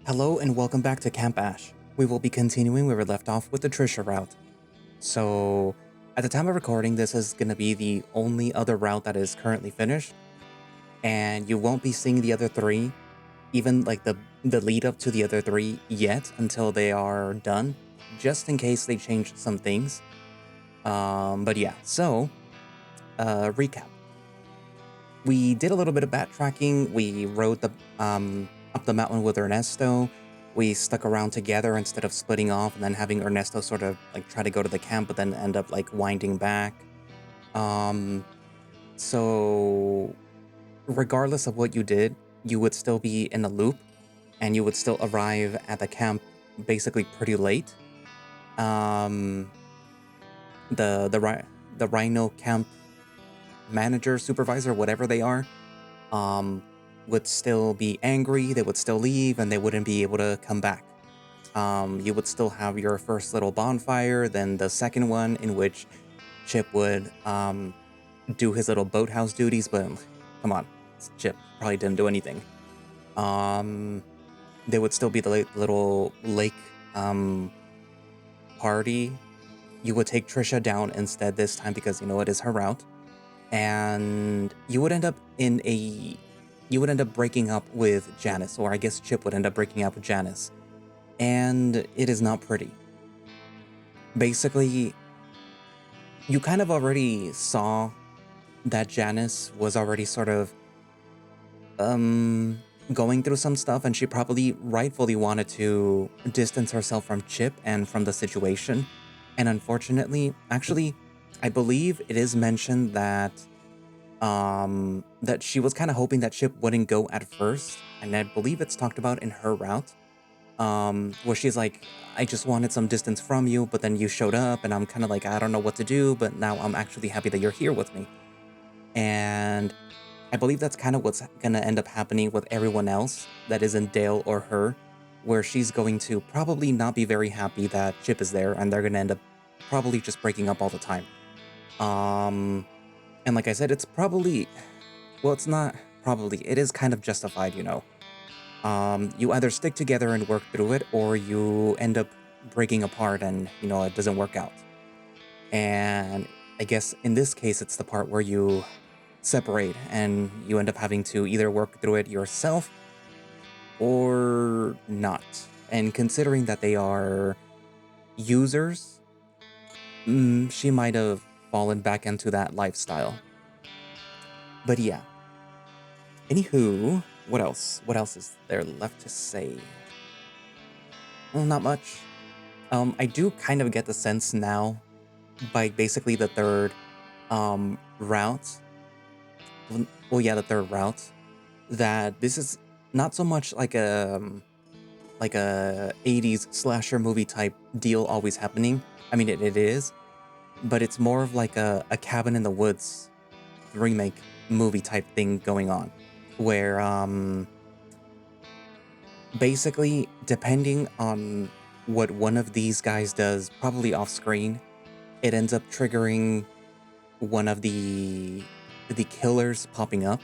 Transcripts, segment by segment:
Hello and welcome back to Camp Ash. We will be continuing where we left off with the Trisha route. So, at the time of recording, this is going to be the only other route that is currently finished, and you won't be seeing the other three, even like the lead up to the other three yet until they are done, just in case they change some things. But yeah, so recap. We did a little bit of backtracking. We rode the up the mountain with Ernesto. We stuck around together instead of splitting off and then having Ernesto sort of like try to go to the camp, but then end up like winding back. Um, so regardless of what you did, you would still be in a loop, and you would still arrive at the camp basically pretty late. Um, the Rhino camp manager, supervisor, whatever they are, um, would still be angry. They would still leave, and they wouldn't be able to come back. You would still have your first little bonfire, then the second one in which Chip would do his little boathouse duties, but come on, Chip probably didn't do anything. There would still be the little lake party. You would take Trisha down instead this time because you know it is her route, and you would end up breaking up with Janice, or I guess Chip would end up breaking up with Janice, and it is not pretty. Basically, you kind of already saw that Janice was already sort of going through some stuff, and she probably rightfully wanted to distance herself from Chip and from the situation. And unfortunately, actually, I believe it is mentioned that that she was kind of hoping that Chip wouldn't go at first, and I believe it's talked about in her route, where she's like, I just wanted some distance from you, but then you showed up, and I'm kind of like, I don't know what to do, but now I'm actually happy that you're here with me. And I believe that's kind of what's gonna end up happening with everyone else that isn't Dale or her, where she's going to probably not be very happy that Chip is there, and they're gonna end up probably just breaking up all the time. And like I said, it's probably, well, it's not probably, it is kind of justified, you know. You either stick together and work through it, or you end up breaking apart and, you know, it doesn't work out. And I guess in this case, it's the part where you separate and you end up having to either work through it yourself or not. And considering that they are users, she might have fallen back into that lifestyle. But yeah. Anywho, what else? What else is there left to say? Well, not much. I do kind of get the sense now, by basically the third route. Well, yeah, the third route, that this is not so much like a 80s slasher movie type deal always happening. I mean, it is, but it's more of like a cabin in the woods remake movie type thing going on, where basically, depending on what one of these guys does, probably off screen, it ends up triggering one of the killers popping up.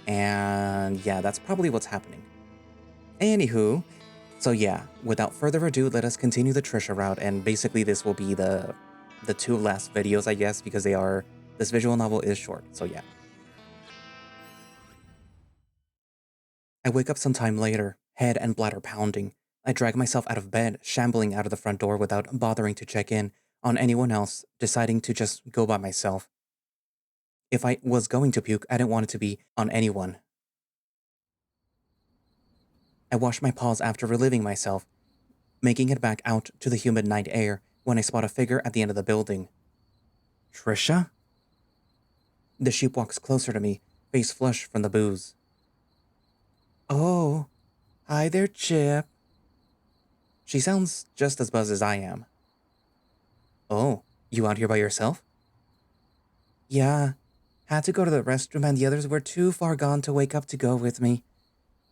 And yeah, that's probably what's happening. Anywho, so yeah, without further ado, let us continue the Trisha route, and basically this will be the two last videos, I guess, because this visual novel is short, so yeah. I wake up some time later, head and bladder pounding. I drag myself out of bed, shambling out of the front door without bothering to check in on anyone else, deciding to just go by myself. If I was going to puke, I didn't want it to be on anyone. I wash my paws after relieving myself, making it back out to the humid night air when I spot a figure at the end of the building. Trisha? The sheep walks closer to me, face flushed from the booze. Oh, hi there, Chip. She sounds just as buzzed as I am. Oh, you out here by yourself? Yeah, had to go to the restroom and the others were too far gone to wake up to go with me.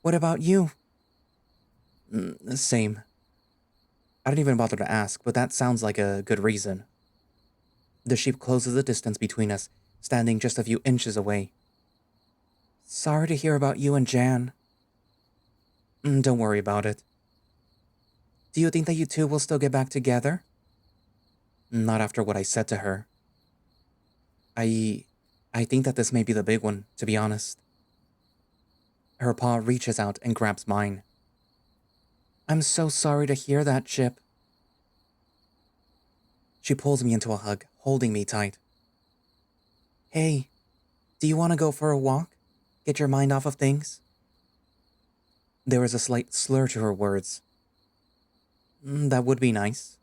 What about you? Same. I didn't even bother to ask, but that sounds like a good reason. The sheep closes the distance between us, standing just a few inches away. Sorry to hear about you and Jan. Don't worry about it. Do you think that you two will still get back together? Not after what I said to her. I... I think that this may be the big one, to be honest. Her paw reaches out and grabs mine. I'm so sorry to hear that, Chip. She pulls me into a hug, holding me tight. Hey, do you want to go for a walk? Get your mind off of things? There was a slight slur to her words. That would be nice.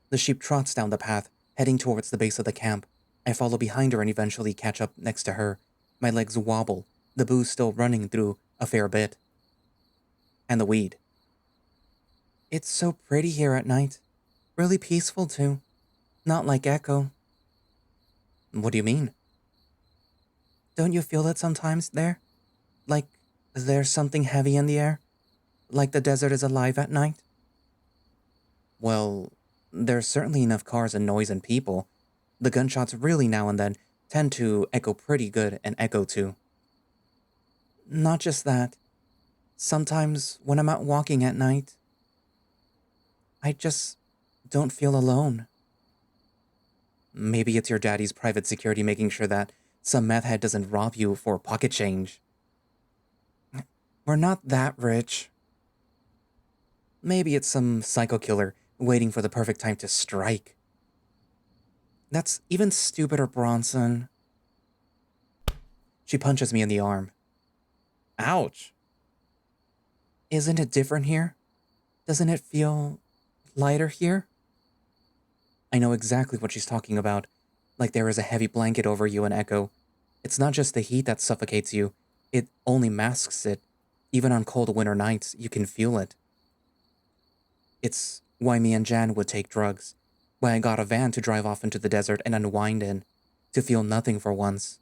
The sheep trots down the path, heading towards the base of the camp. I follow behind her and eventually catch up next to her. My legs wobble, the booze still running through a fair bit. And the weed. It's so pretty here at night. Really peaceful, too. Not like Echo. What do you mean? Don't you feel it sometimes there? Like there's something heavy in the air? Like the desert is alive at night? Well, there's certainly enough cars and noise and people. The gunshots really now and then tend to echo pretty good and echo too. Not just that. Sometimes when I'm out walking at night, I just don't feel alone. Maybe it's your daddy's private security making sure that some meth head doesn't rob you for pocket change. We're not that rich. Maybe it's some psycho killer waiting for the perfect time to strike. That's even stupider, Bronson. She punches me in the arm. Ouch. Isn't it different here? Doesn't it feel lighter here? I know exactly what she's talking about. Like there is a heavy blanket over you and Echo. It's not just the heat that suffocates you. It only masks it. Even on cold winter nights, you can feel it. It's why me and Jan would take drugs. Why I got a van to drive off into the desert and unwind in. To feel nothing for once.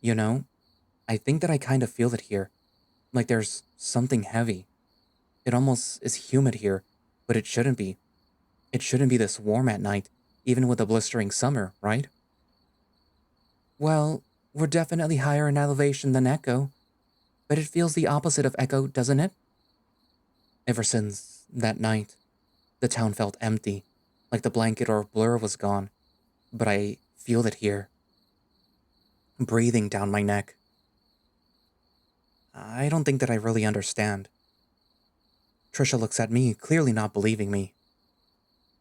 You know, I think that I kind of feel it here. Like there's something heavy. It almost is humid here, but it shouldn't be. It shouldn't be this warm at night, even with a blistering summer, right? Well, we're definitely higher in elevation than Echo, but it feels the opposite of Echo, doesn't it? Ever since that night, the town felt empty, like the blanket or blur was gone, but I feel it here, breathing down my neck. I don't think that I really understand. Trisha looks at me, clearly not believing me.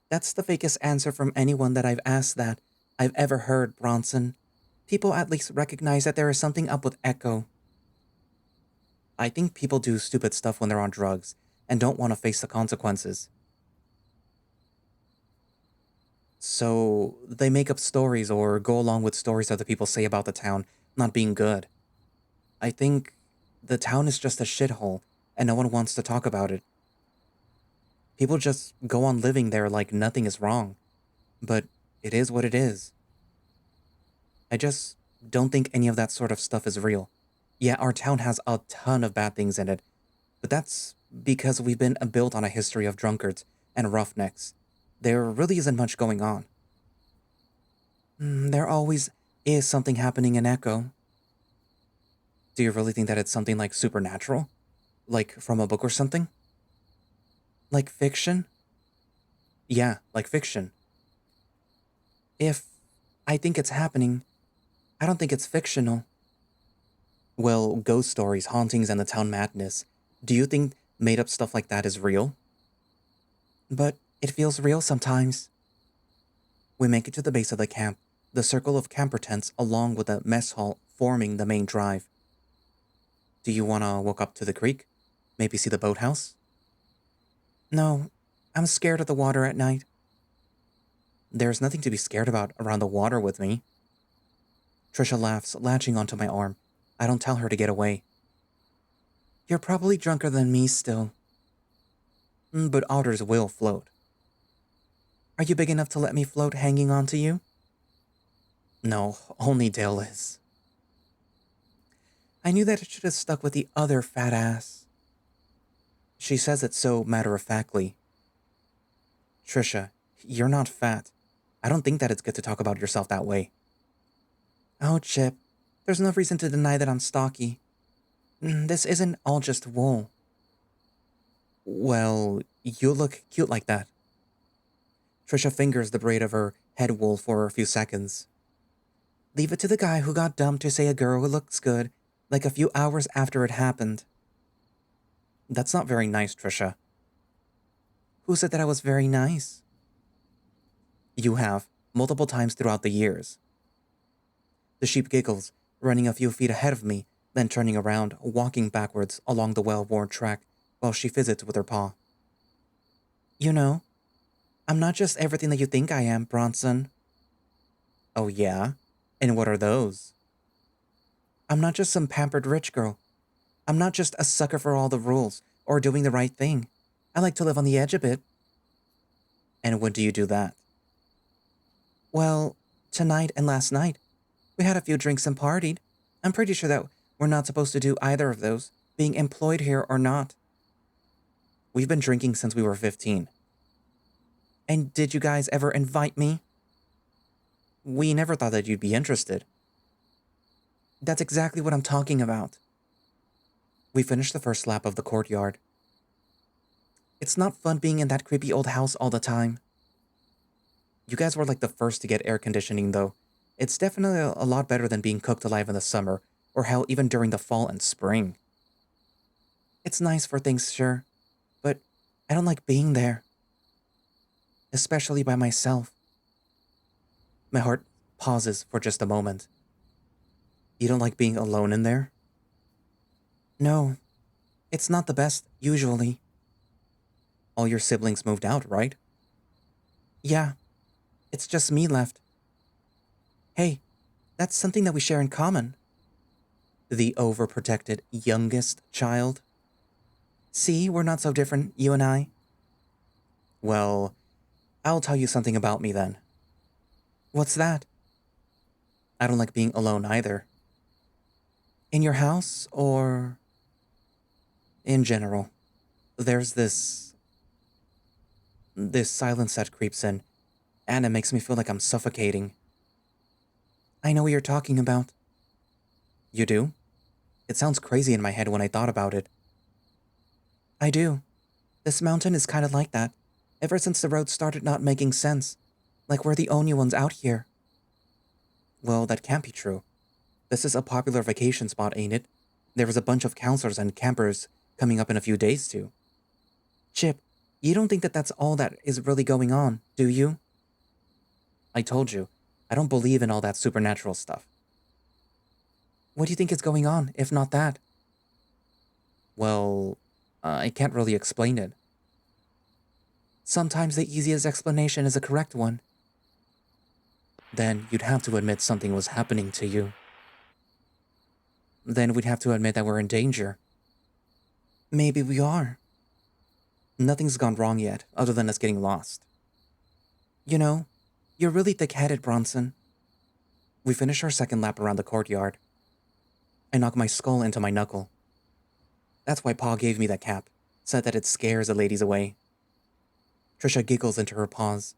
That's the fakest answer from anyone that I've asked that I've ever heard, Bronson. People at least recognize that there is something up with Echo. I think people do stupid stuff when they're on drugs and don't want to face the consequences. So they make up stories or go along with stories other people say about the town not being good. I think the town is just a shithole and no one wants to talk about it. People just go on living there like nothing is wrong. But it is what it is. I just don't think any of that sort of stuff is real. Yeah, our town has a ton of bad things in it, but that's because we've been built on a history of drunkards and roughnecks. There really isn't much going on. There always is something happening in Echo. Do you really think that it's something like supernatural? Like from a book or something? Like fiction? Yeah, like fiction. If I think it's happening, I don't think it's fictional. Well, ghost stories, hauntings, and the town madness. Do you think made up stuff like that is real? But it feels real sometimes. We make it to the base of the camp, the circle of camper tents along with the mess hall forming the main drive. Do you want to walk up to the creek? Maybe see the boathouse? No, I'm scared of the water at night. There's nothing to be scared about around the water with me. Trisha laughs, latching onto my arm. I don't tell her to get away. You're probably drunker than me still. But otters will float. Are you big enough to let me float hanging onto you? No, only Dale is. I knew that it should have stuck with the other fat ass. She says it so matter-of-factly. Trisha, you're not fat. I don't think that it's good to talk about yourself that way. Oh, Chip, there's no reason to deny that I'm stocky. This isn't all just wool. Well, you look cute like that. Trisha fingers the braid of her head wool for a few seconds. Leave it to the guy who got dumped to say a girl who looks good, like a few hours after it happened. That's not very nice, Trisha. Who said that I was very nice? You have, multiple times throughout the years. The sheep giggles, running a few feet ahead of me, then turning around, walking backwards along the well-worn track while she fidgets with her paw. You know, I'm not just everything that you think I am, Bronson. Oh yeah? And what are those? I'm not just some pampered rich girl. I'm not just a sucker for all the rules or doing the right thing. I like to live on the edge a bit. And when do you do that? Well, tonight and last night. We had a few drinks and partied. I'm pretty sure that we're not supposed to do either of those, being employed here or not. We've been drinking since we were 15. And did you guys ever invite me? We never thought that you'd be interested. That's exactly what I'm talking about. We finished the first lap of the courtyard. It's not fun being in that creepy old house all the time. You guys were like the first to get air conditioning, though. It's definitely a lot better than being cooked alive in the summer, or hell, even during the fall and spring. It's nice for things, sure, but I don't like being there. Especially by myself. My heart pauses for just a moment. You don't like being alone in there? No, it's not the best, usually. All your siblings moved out, right? Yeah, it's just me left. Hey, that's something that we share in common. The overprotected youngest child? See, we're not so different, you and I. Well, I'll tell you something about me then. What's that? I don't like being alone either. In your house, or in general? There's this silence that creeps in, and it makes me feel like I'm suffocating. I know what you're talking about. You do? It sounds crazy in my head when I thought about it. I do. This mountain is kind of like that, ever since the road started not making sense, like we're the only ones out here. Well, that can't be true. This is a popular vacation spot, ain't it? There was a bunch of counselors and campers coming up in a few days, too. Chip, you don't think that that's all that is really going on, do you? I told you, I don't believe in all that supernatural stuff. What do you think is going on, if not that? Well, I can't really explain it. Sometimes the easiest explanation is a correct one. Then you'd have to admit something was happening to you. Then we'd have to admit that we're in danger. Maybe we are. Nothing's gone wrong yet, other than us getting lost. You know, you're really thick-headed, Bronson. We finish our second lap around the courtyard. I knock my skull into my knuckle. That's why Pa gave me that cap, said that it scares the ladies away. Trisha giggles into her paws.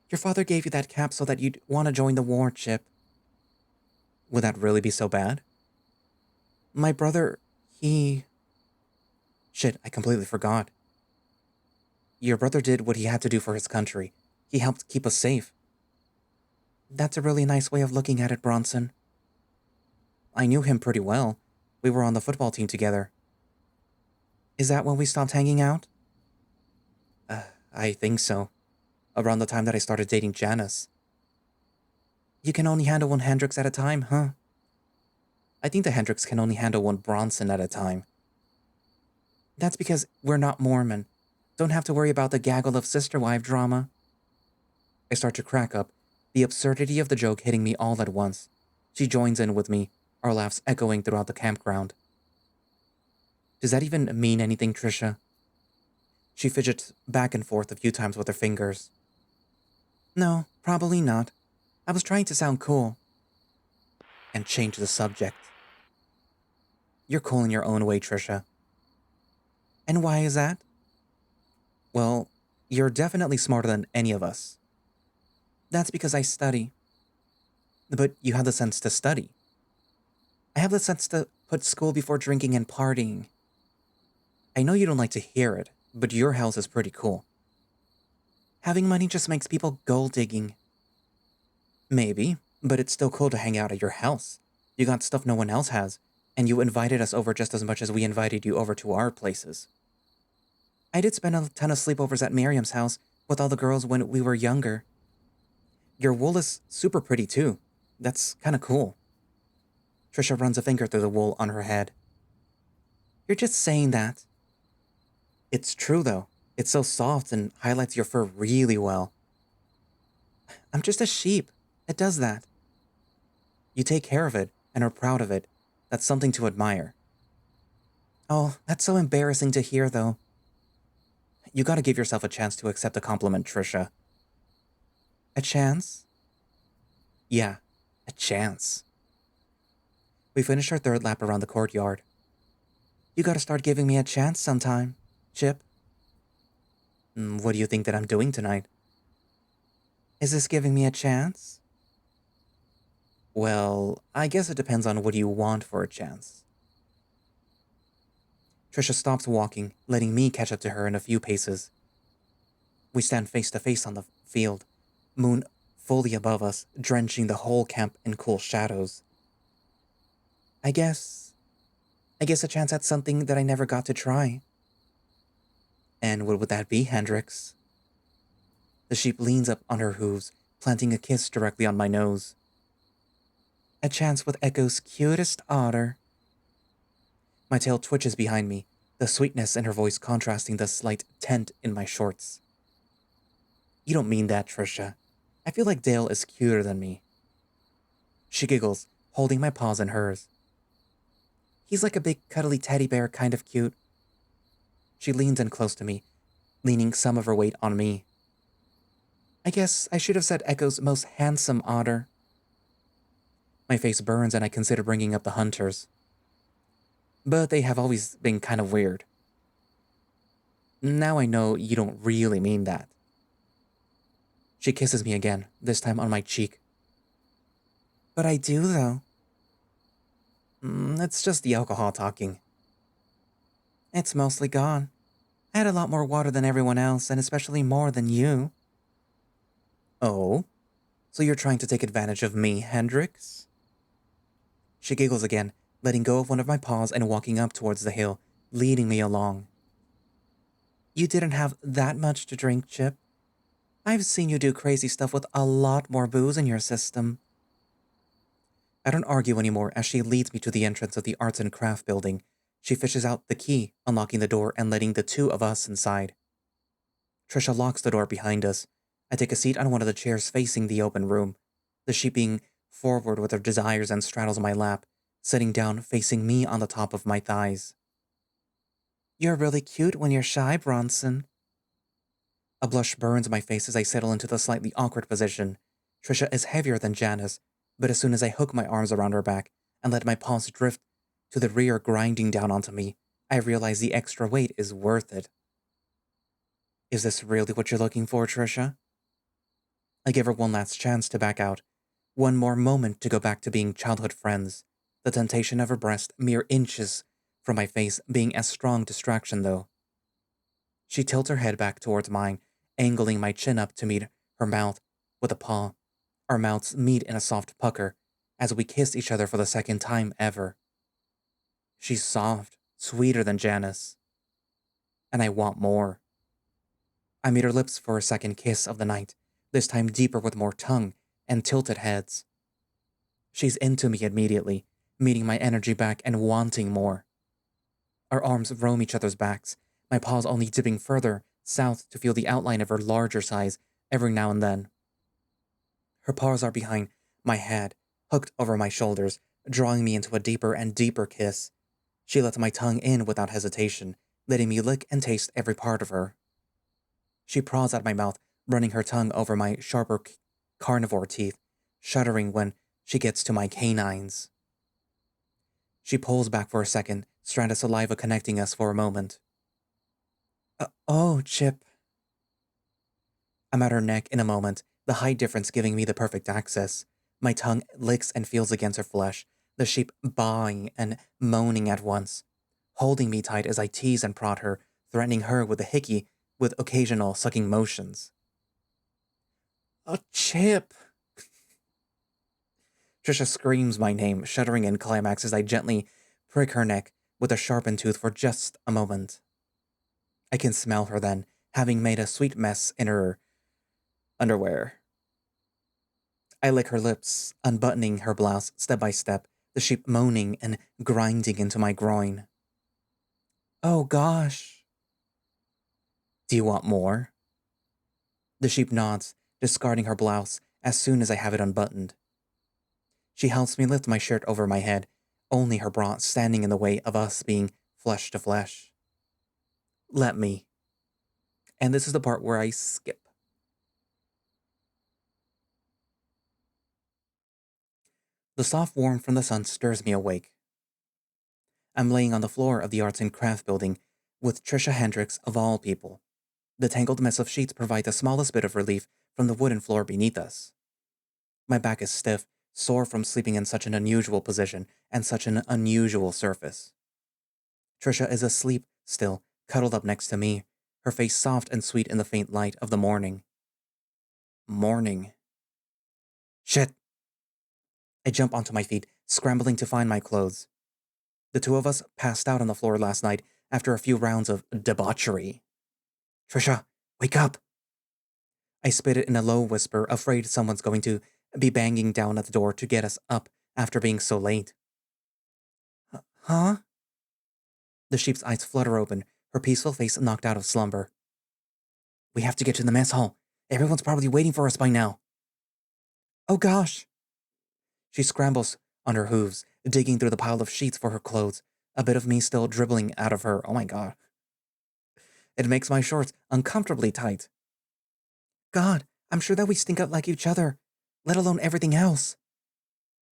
Your father gave you that cap so that you'd want to join the war, Chip. Would that really be so bad? My brother, he... Shit, I completely forgot. Your brother did what he had to do for his country. He helped keep us safe. That's a really nice way of looking at it, Bronson. I knew him pretty well. We were on the football team together. Is that when we stopped hanging out? I think so. Around the time that I started dating Janice. You can only handle one Hendrix at a time, huh? I think the Hendrix can only handle one Bronson at a time. That's because we're not Mormon. Don't have to worry about the gaggle of sister-wife drama. I start to crack up, the absurdity of the joke hitting me all at once. She joins in with me, our laughs echoing throughout the campground. Does that even mean anything, Trisha? She fidgets back and forth a few times with her fingers. No, probably not. I was trying to sound cool. And change the subject. You're cool in your own way, Trisha. And why is that? Well, you're definitely smarter than any of us. That's because I study. But you have the sense to study. I have the sense to Put school before drinking and partying. I know you don't like to hear it, but your house is pretty cool. Having money just makes people gold digging. Maybe, but it's still cool to hang out at your house. You got stuff no one else has, and you invited us over just as much as we invited you over to our places. I did spend a ton of sleepovers at Miriam's house with all the girls when we were younger. Your wool is super pretty too. That's kinda cool. Trisha runs a finger through the wool on her head. You're just saying that. It's true though. It's so soft and highlights your fur really well. I'm just a sheep. It does that. You take care of it and are proud of it. That's something to admire. Oh, that's so embarrassing to hear though. You gotta give yourself a chance to accept a compliment, Trisha. A chance? Yeah, a chance. We finished our third lap around the courtyard. You gotta start giving me a chance sometime, Chip. What do you think that I'm doing tonight? Is this giving me a chance? Well, I guess it depends on what you want for a chance. Trisha stops walking, letting me catch up to her in a few paces. We stand face to face on the field, moon fully above us, drenching the whole camp in cool shadows. I guess a chance at something that I never got to try. And what would that be, Hendrix? The sheep leans up on her hooves, planting a kiss directly on my nose. A chance with Echo's cutest otter. My tail twitches behind me, the sweetness in her voice contrasting the slight tent in my shorts. You don't mean that, Trisha. I feel like Dale is cuter than me. She giggles, holding my paws in hers. He's like a big cuddly teddy bear, kind of cute. She leans in close to me, leaning some of her weight on me. I guess I should have said Echo's most handsome otter. My face burns and I consider bringing up the hunters. But they have always been kind of weird. Now I know you don't really mean that. She kisses me again, this time on my cheek. But I do, though. It's just the alcohol talking. It's mostly gone. I had a lot more water than everyone else, and especially more than you. Oh? So you're trying to take advantage of me, Hendrix? She giggles again, letting go of one of my paws and walking up towards the hill, leading me along. You didn't have that much to drink, Chip. I've seen you do crazy stuff with a lot more booze in your system. I don't argue anymore as she leads me to the entrance of the arts and craft building. She fishes out the key, unlocking the door and letting the two of us inside. Trisha locks the door behind us. I take a seat on one of the chairs facing the open room, the sheep being forward with her desires and straddles my lap, sitting down facing me on the top of my thighs. You're really cute when you're shy, Bronson. A blush burns my face as I settle into the slightly awkward position. Trisha is heavier than Janice, but as soon as I hook my arms around her back and let my paws drift to the rear grinding down onto me, I realize the extra weight is worth it. Is this really what you're looking for, Trisha? I give her one last chance to back out. One more moment to go back to being childhood friends. The temptation of her breast mere inches from my face being a strong distraction, though. She tilts her head back towards mine, angling my chin up to meet her mouth with a paw. Our mouths meet in a soft pucker as we kiss each other for the second time ever. She's soft, sweeter than Janice. And I want more. I meet her lips for a second kiss of the night, this time deeper with more tongue and tilted heads. She's into me immediately, meeting my energy back and wanting more. Our arms roam each other's backs, my paws only dipping further south to feel the outline of her larger size every now and then. Her paws are behind my head, hooked over my shoulders, drawing me into a deeper and deeper kiss. She lets my tongue in without hesitation, letting me lick and taste every part of her. She praws at my mouth, running her tongue over my sharper carnivore teeth, shuddering when she gets to my canines. She pulls back for a second, strand of saliva connecting us for a moment. Oh, Chip. I'm at her neck in a moment, the height difference giving me the perfect access. My tongue licks and feels against her flesh, the sheep baaing and moaning at once, holding me tight as I tease and prod her, threatening her with a hickey with occasional sucking motions. "A Chip!" Trisha screams my name, shuddering in climax as I gently prick her neck with a sharpened tooth for just a moment. I can smell her then, having made a sweet mess in her underwear. I lick her lips, unbuttoning her blouse step by step, the sheep moaning and grinding into my groin. "Oh gosh." "Do you want more?" The sheep nods, discarding her blouse as soon as I have it unbuttoned. She helps me lift my shirt over my head, only her bra standing in the way of us being flesh to flesh. "Let me." And this is the part where I skip. The soft warmth from the sun stirs me awake. I'm laying on the floor of the Arts and Craft building with Trisha Hendricks of all people. The tangled mess of sheets provide the smallest bit of relief from the wooden floor beneath us. My back is stiff, sore from sleeping in such an unusual position and such an unusual surface. Trisha is asleep still, cuddled up next to me, her face soft and sweet in the faint light of the morning. Morning. Shit! I jump onto my feet, scrambling to find my clothes. The two of us passed out on the floor last night after a few rounds of debauchery. "Trisha, wake up!" I spit it in a low whisper, afraid someone's going to be banging down at the door to get us up after being so late. Huh? The sheep's eyes flutter open, her peaceful face knocked out of slumber. "We have to get to the mess hall. Everyone's probably waiting for us by now." "Oh gosh." She scrambles on her hooves, digging through the pile of sheets for her clothes, a bit of me still dribbling out of her. Oh my god. It makes my shorts uncomfortably tight. "God, I'm sure that we stink up like each other, let alone everything else."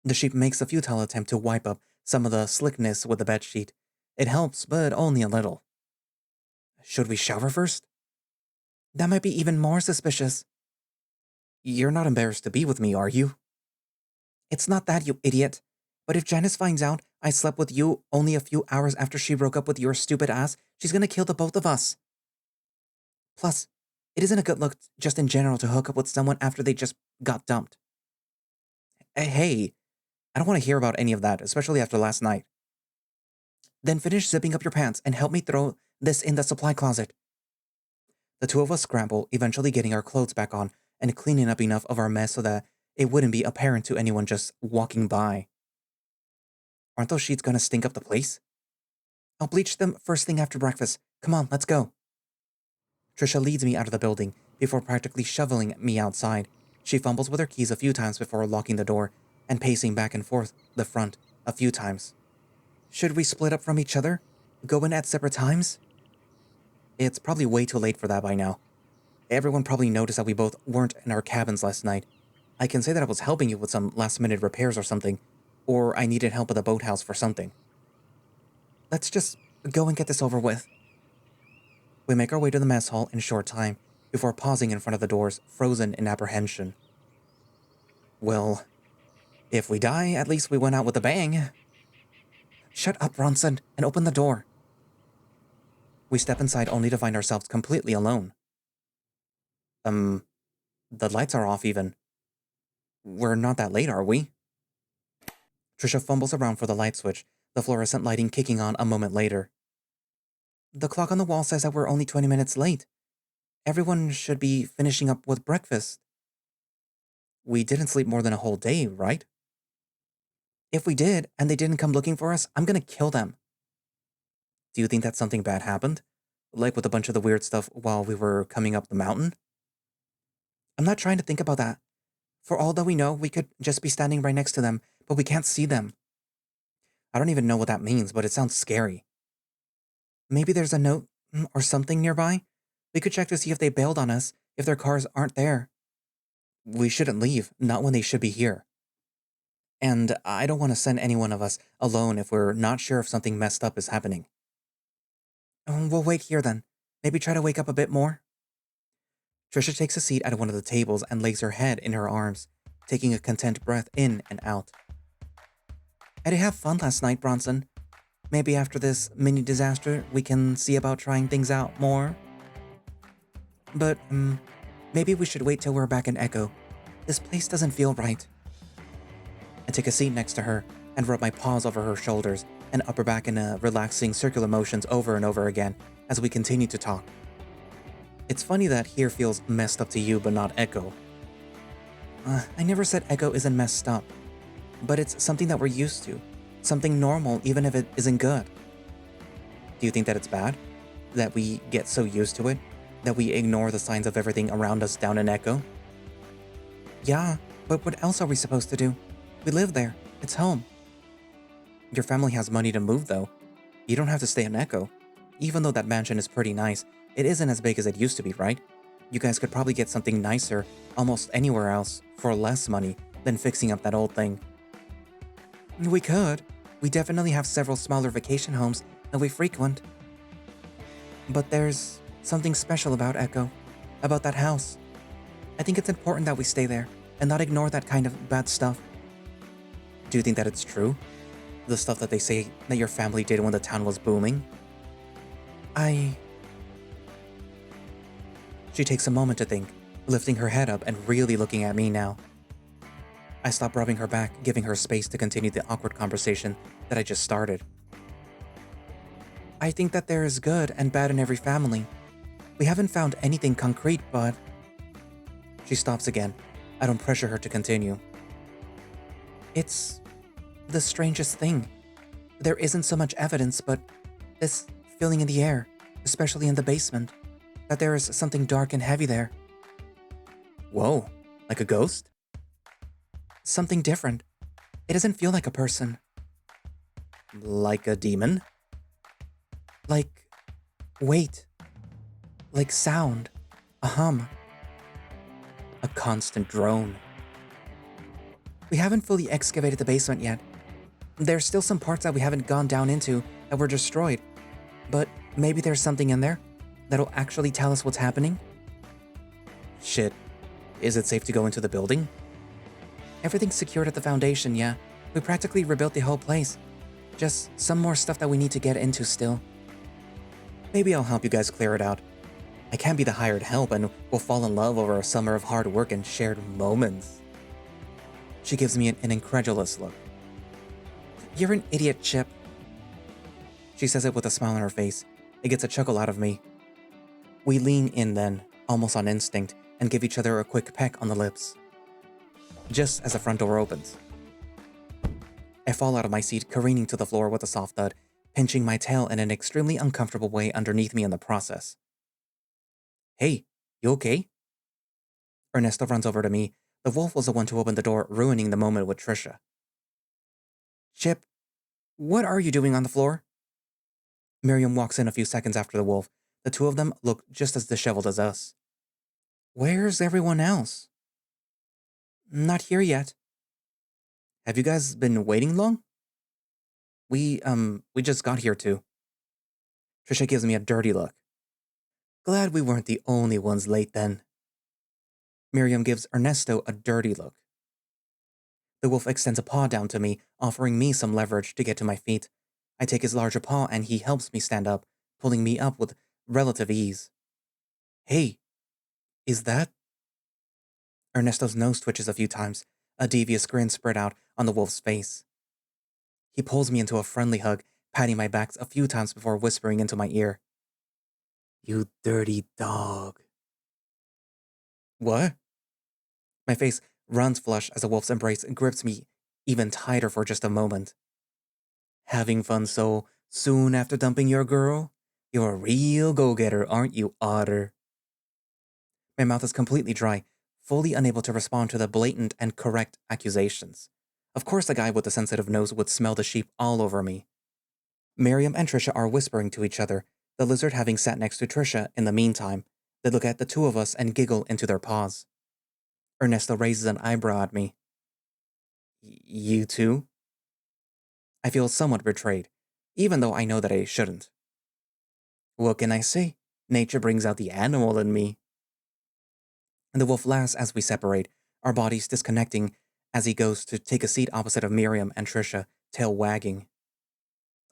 The sheep makes a futile attempt to wipe up some of the slickness with the bedsheet. It helps, but only a little. "Should we shower first?" "That might be even more suspicious." "You're not embarrassed to be with me, are you?" "It's not that, you idiot. But if Janice finds out I slept with you only a few hours after she broke up with your stupid ass, she's gonna kill the both of us. Plus, it isn't a good look just in general to hook up with someone after they just got dumped." Hey, I don't want to hear about any of that, especially after last night." "Then finish zipping up your pants and help me throw this in the supply closet." The two of us scramble, eventually getting our clothes back on and cleaning up enough of our mess so that it wouldn't be apparent to anyone just walking by. "Aren't those sheets gonna stink up the place?" "I'll bleach them first thing after breakfast. Come on, let's go." Trisha leads me out of the building before practically shoveling me outside. She fumbles with her keys a few times before locking the door and pacing back and forth the front a few times. "Should we split up from each other? Go in at separate times?" It's probably way too late for that by now. Everyone probably noticed that we both weren't in our cabins last night. I can say that I was helping you with some last-minute repairs or something, or I needed help at the boathouse for something. "Let's just go and get this over with." We make our way to the mess hall in short time, before pausing in front of the doors, frozen in apprehension. Well, if we die, at least we went out with a bang. "Shut up, Ronson, and open the door." We step inside only to find ourselves completely alone. The lights are off even. We're not that late, are we?" Trisha fumbles around for the light switch, the fluorescent lighting kicking on a moment later. "The clock on the wall says that we're only 20 minutes late. Everyone should be finishing up with breakfast." "We didn't sleep more than a whole day, right?" "If we did, and they didn't come looking for us, I'm gonna kill them." "Do you think that something bad happened? Like with a bunch of the weird stuff while we were coming up the mountain?" "I'm not trying to think about that. For all that we know, we could just be standing right next to them, but we can't see them." "I don't even know what that means, but it sounds scary." "Maybe there's a note or something nearby? We could check to see if they bailed on us, if their cars aren't there." "We shouldn't leave, not when they should be here. And I don't want to send any one of us alone if we're not sure if something messed up is happening." "We'll wait here then. Maybe try to wake up a bit more." Trisha takes a seat at one of the tables and lays her head in her arms, taking a content breath in and out. I did have fun last night, Bronson. Maybe after this mini disaster, we can see about trying things out more. But, maybe we should wait till we're back in Echo. This place doesn't feel right. I take a seat next to her and rub my paws over her shoulders and upper back in relaxing circular motions over and over again as we continue to talk. It's funny that here feels messed up to you but not Echo. I never said Echo isn't messed up, but it's something that we're used to. Something normal even if it isn't good. Do you think that it's bad? That we get so used to it? That we ignore the signs of everything around us down in Echo? Yeah, but what else are we supposed to do? We live there. It's home. Your family has money to move though. You don't have to stay in Echo. Even though that mansion is pretty nice, it isn't as big as it used to be, right? You guys could probably get something nicer almost anywhere else for less money than fixing up that old thing. We could. We definitely have several smaller vacation homes that we frequent. But there's something special about Echo, about that house. I think it's important that we stay there and not ignore that kind of bad stuff. Do you think that it's true? The stuff that they say that your family did when the town was booming? She takes a moment to think, lifting her head up and really looking at me now. I stop rubbing her back, giving her space to continue the awkward conversation that I just started. I think that there is good and bad in every family. We haven't found anything concrete, but... She stops again. I don't pressure her to continue. It's the strangest thing. There isn't so much evidence, but this feeling in the air, especially in the basement, that there is something dark and heavy there. Whoa, like a ghost? Something different. It doesn't feel like a person. Like a demon? Like weight. Like sound. A hum. A constant drone. We haven't fully excavated the basement yet. There's still some parts that we haven't gone down into that were destroyed. But maybe there's something in there that'll actually tell us what's happening? Shit. Is it safe to go into the building? Everything's secured at the foundation, yeah. We practically rebuilt the whole place. Just some more stuff that we need to get into still. Maybe I'll help you guys clear it out. I can't be the hired help and we'll fall in love over a summer of hard work and shared moments. She gives me an incredulous look. You're an idiot, Chip. She says it with a smile on her face. It gets a chuckle out of me. We lean in then, almost on instinct, and give each other a quick peck on the lips. Just as the front door opens. I fall out of my seat, careening to the floor with a soft thud, pinching my tail in an extremely uncomfortable way underneath me in the process. Hey, you okay? Ernesto runs over to me. The wolf was the one to open the door, ruining the moment with Trisha. Chip, what are you doing on the floor? Miriam walks in a few seconds after the wolf. The two of them look just as disheveled as us. Where's everyone else? Not here yet. Have you guys been waiting long? We just got here too. Trisha gives me a dirty look. Glad we weren't the only ones late then. Miriam gives Ernesto a dirty look. The wolf extends a paw down to me, offering me some leverage to get to my feet. I take his larger paw and he helps me stand up, pulling me up with relative ease. Hey, is that... Ernesto's nose twitches a few times, a devious grin spread out on the wolf's face. He pulls me into a friendly hug, patting my back a few times before whispering into my ear. You dirty dog. What? My face runs flush as the wolf's embrace grips me even tighter for just a moment. Having fun so soon after dumping your girl? You're a real go-getter, aren't you, otter? My mouth is completely dry, fully unable to respond to the blatant and correct accusations. Of course the guy with the sensitive nose would smell the sheep all over me. Miriam and Trisha are whispering to each other, the lizard having sat next to Trisha in the meantime. They look at the two of us and giggle into their paws. Ernesto raises an eyebrow at me. You too? I feel somewhat betrayed, even though I know that I shouldn't. What can I say? Nature brings out the animal in me. The wolf laughs as we separate, our bodies disconnecting as he goes to take a seat opposite of Miriam and Trisha, tail wagging.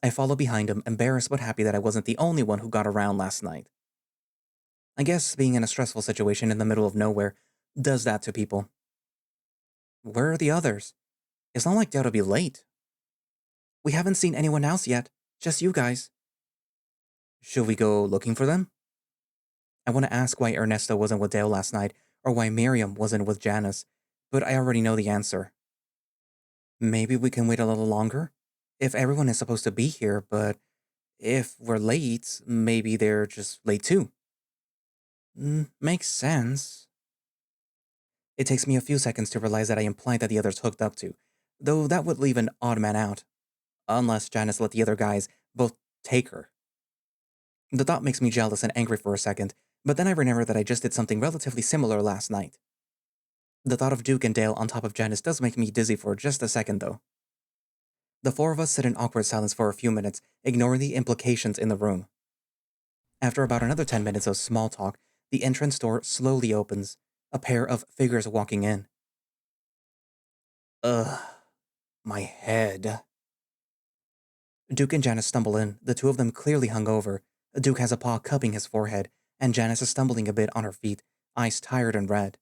I follow behind him, embarrassed but happy that I wasn't the only one who got around last night. I guess being in a stressful situation in the middle of nowhere does that to people. Where are the others? It's not like they'll be late. We haven't seen anyone else yet, just you guys. Should we go looking for them? I want to ask why Ernesto wasn't with Dale last night, or why Miriam wasn't with Janice, but I already know the answer. Maybe we can wait a little longer? If everyone is supposed to be here, but if we're late, maybe they're just late too. Makes sense. It takes me a few seconds to realize that I implied that the others hooked up too, though that would leave an odd man out, unless Janice let the other guys both take her. The thought makes me jealous and angry for a second, but then I remember that I just did something relatively similar last night. The thought of Duke and Dale on top of Janice does make me dizzy for just a second, though. The four of us sit in awkward silence for a few minutes, ignoring the implications in the room. After about another 10 minutes of small talk, the entrance door slowly opens, a pair of figures walking in. Ugh, my head. Duke and Janice stumble in, the two of them clearly hungover. Duke has a paw cupping his forehead, and Janice is stumbling a bit on her feet, eyes tired and red.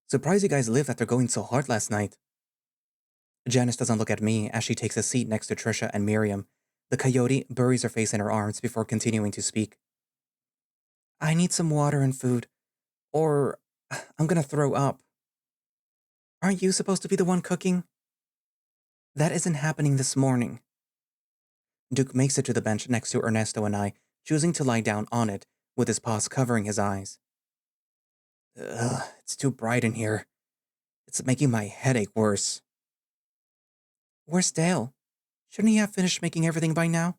Surprised you guys lived after going so hard last night. Janice doesn't look at me as she takes a seat next to Trisha and Miriam. The coyote buries her face in her arms before continuing to speak. I need some water and food, or I'm gonna throw up. Aren't you supposed to be the one cooking? That isn't happening this morning. Duke makes it to the bench next to Ernesto and I, choosing to lie down on it, with his paws covering his eyes. Ugh, it's too bright in here. It's making my headache worse. Where's Dale? Shouldn't he have finished making everything by now?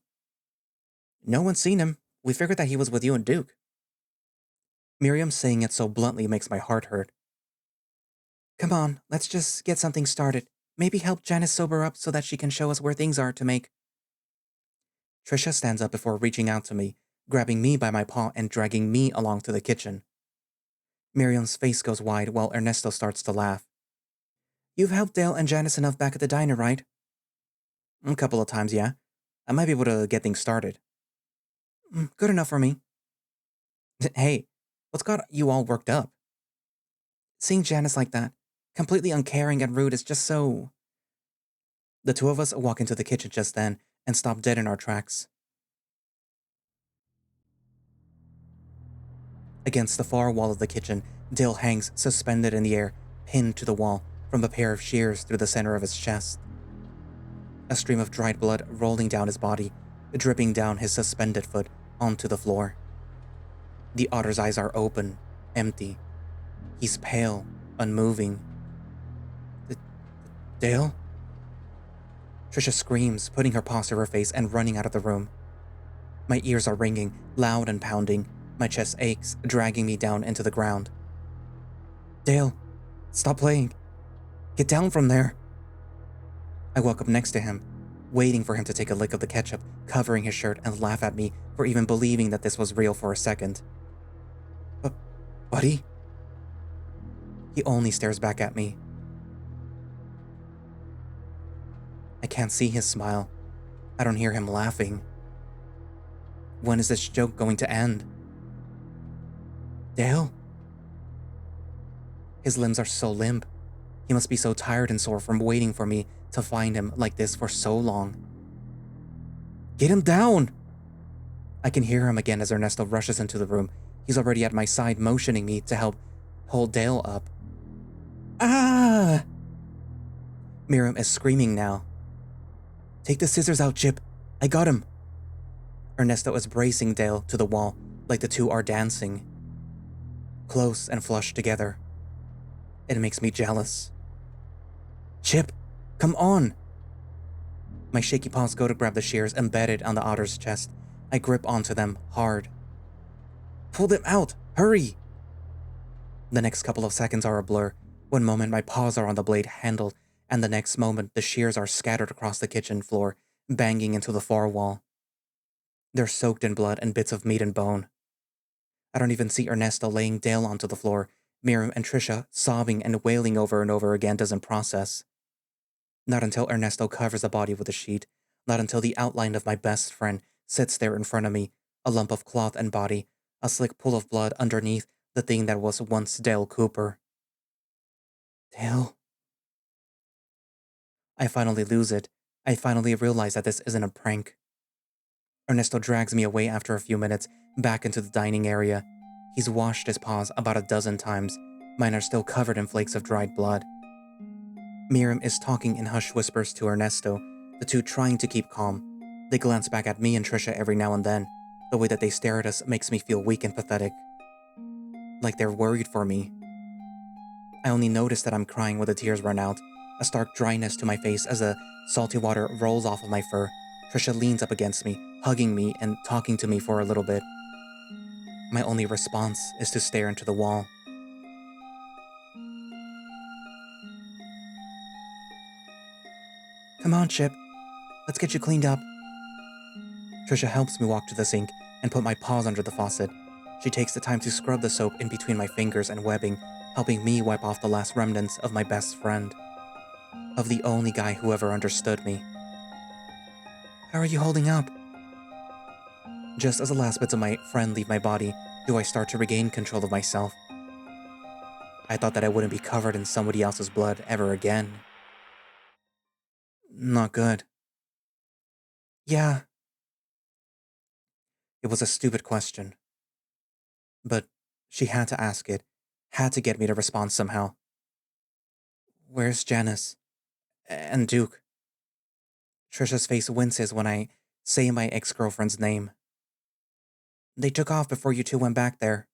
No one's seen him. We figured that he was with you and Duke. Miriam saying it so bluntly makes my heart hurt. Come on, let's just get something started. Maybe help Janice sober up so that she can show us where things are to make. Trisha stands up before reaching out to me, grabbing me by my paw and dragging me along to the kitchen. Miriam's face goes wide while Ernesto starts to laugh. You've helped Dale and Janice enough back at the diner, right? A couple of times, yeah. I might be able to get things started. Good enough for me. Hey, what's got you all worked up? Seeing Janice like that, completely uncaring and rude, is just so... The two of us walk into the kitchen just then and stop dead in our tracks. Against the far wall of the kitchen, Dale hangs suspended in the air, pinned to the wall from a pair of shears through the center of his chest. A stream of dried blood rolling down his body, dripping down his suspended foot onto the floor. The otter's eyes are open, empty. He's pale, unmoving. Dale? Trisha screams, putting her paws to her face and running out of the room. My ears are ringing, loud and pounding. My chest aches, dragging me down into the ground. Dale, stop playing. Get down from there. I walk up next to him, waiting for him to take a lick of the ketchup, covering his shirt, and laugh at me for even believing that this was real for a second. Buddy? He only stares back at me. I can't see his smile. I don't hear him laughing. When is this joke going to end? Dale? His limbs are so limp. He must be so tired and sore from waiting for me to find him like this for so long. Get him down! I can hear him again as Ernesto rushes into the room. He's already at my side, motioning me to help hold Dale up. Ah! Miriam is screaming now. Take the scissors out, Chip. I got him. Ernesto is bracing Dale to the wall like the two are dancing. Close and flushed together. It makes me jealous. Chip, come on! My shaky paws go to grab the shears embedded on the otter's chest. I grip onto them hard. Pull them out! Hurry! The next couple of seconds are a blur. One moment my paws are on the blade handle, and the next moment the shears are scattered across the kitchen floor, banging into the far wall. They're soaked in blood and bits of meat and bone. I don't even see Ernesto laying Dale onto the floor. Miriam and Trisha sobbing and wailing over and over again doesn't process. Not until Ernesto covers the body with a sheet. Not until the outline of my best friend sits there in front of me, a lump of cloth and body, a slick pool of blood underneath the thing that was once Dale Cooper. Dale? I finally lose it. I finally realize that this isn't a prank. Ernesto drags me away after a few minutes, back into the dining area. He's washed his paws about a dozen times. Mine are still covered in flakes of dried blood. Miriam is talking in hushed whispers to Ernesto, the two trying to keep calm. They glance back at me and Trisha every now and then. The way that they stare at us makes me feel weak and pathetic. Like they're worried for me. I only notice that I'm crying when the tears run out, a stark dryness to my face as the salty water rolls off of my fur. Trisha leans up against me, hugging me and talking to me for a little bit. My only response is to stare into the wall. Come on, Chip. Let's get you cleaned up. Trisha helps me walk to the sink and put my paws under the faucet. She takes the time to scrub the soap in between my fingers and webbing, helping me wipe off the last remnants of my best friend. Of the only guy who ever understood me. How are you holding up? Just as the last bits of my friend leave my body, do I start to regain control of myself. I thought that I wouldn't be covered in somebody else's blood ever again. Not good. Yeah. It was a stupid question. But she had to ask it, had to get me to respond somehow. Where's Janice? And Duke? Trisha's face winces when I say my ex-girlfriend's name. They took off before you two went back there.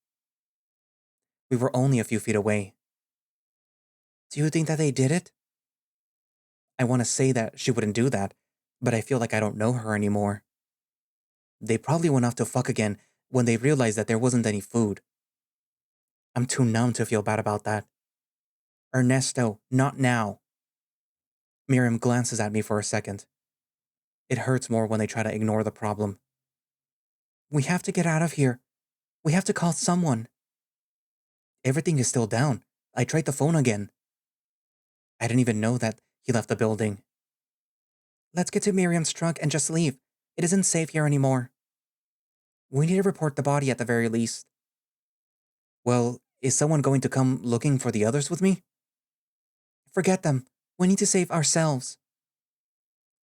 We were only a few feet away. Do you think that they did it? I want to say that she wouldn't do that, but I feel like I don't know her anymore. They probably went off to fuck again when they realized that there wasn't any food. I'm too numb to feel bad about that. Ernesto, not now. Miriam glances at me for a second. It hurts more when they try to ignore the problem. We have to get out of here. We have to call someone. Everything is still down. I tried the phone again. I didn't even know that he left the building. Let's get to Miriam's truck and just leave. It isn't safe here anymore. We need to report the body at the very least. Well, is someone going to come looking for the others with me? Forget them. We need to save ourselves.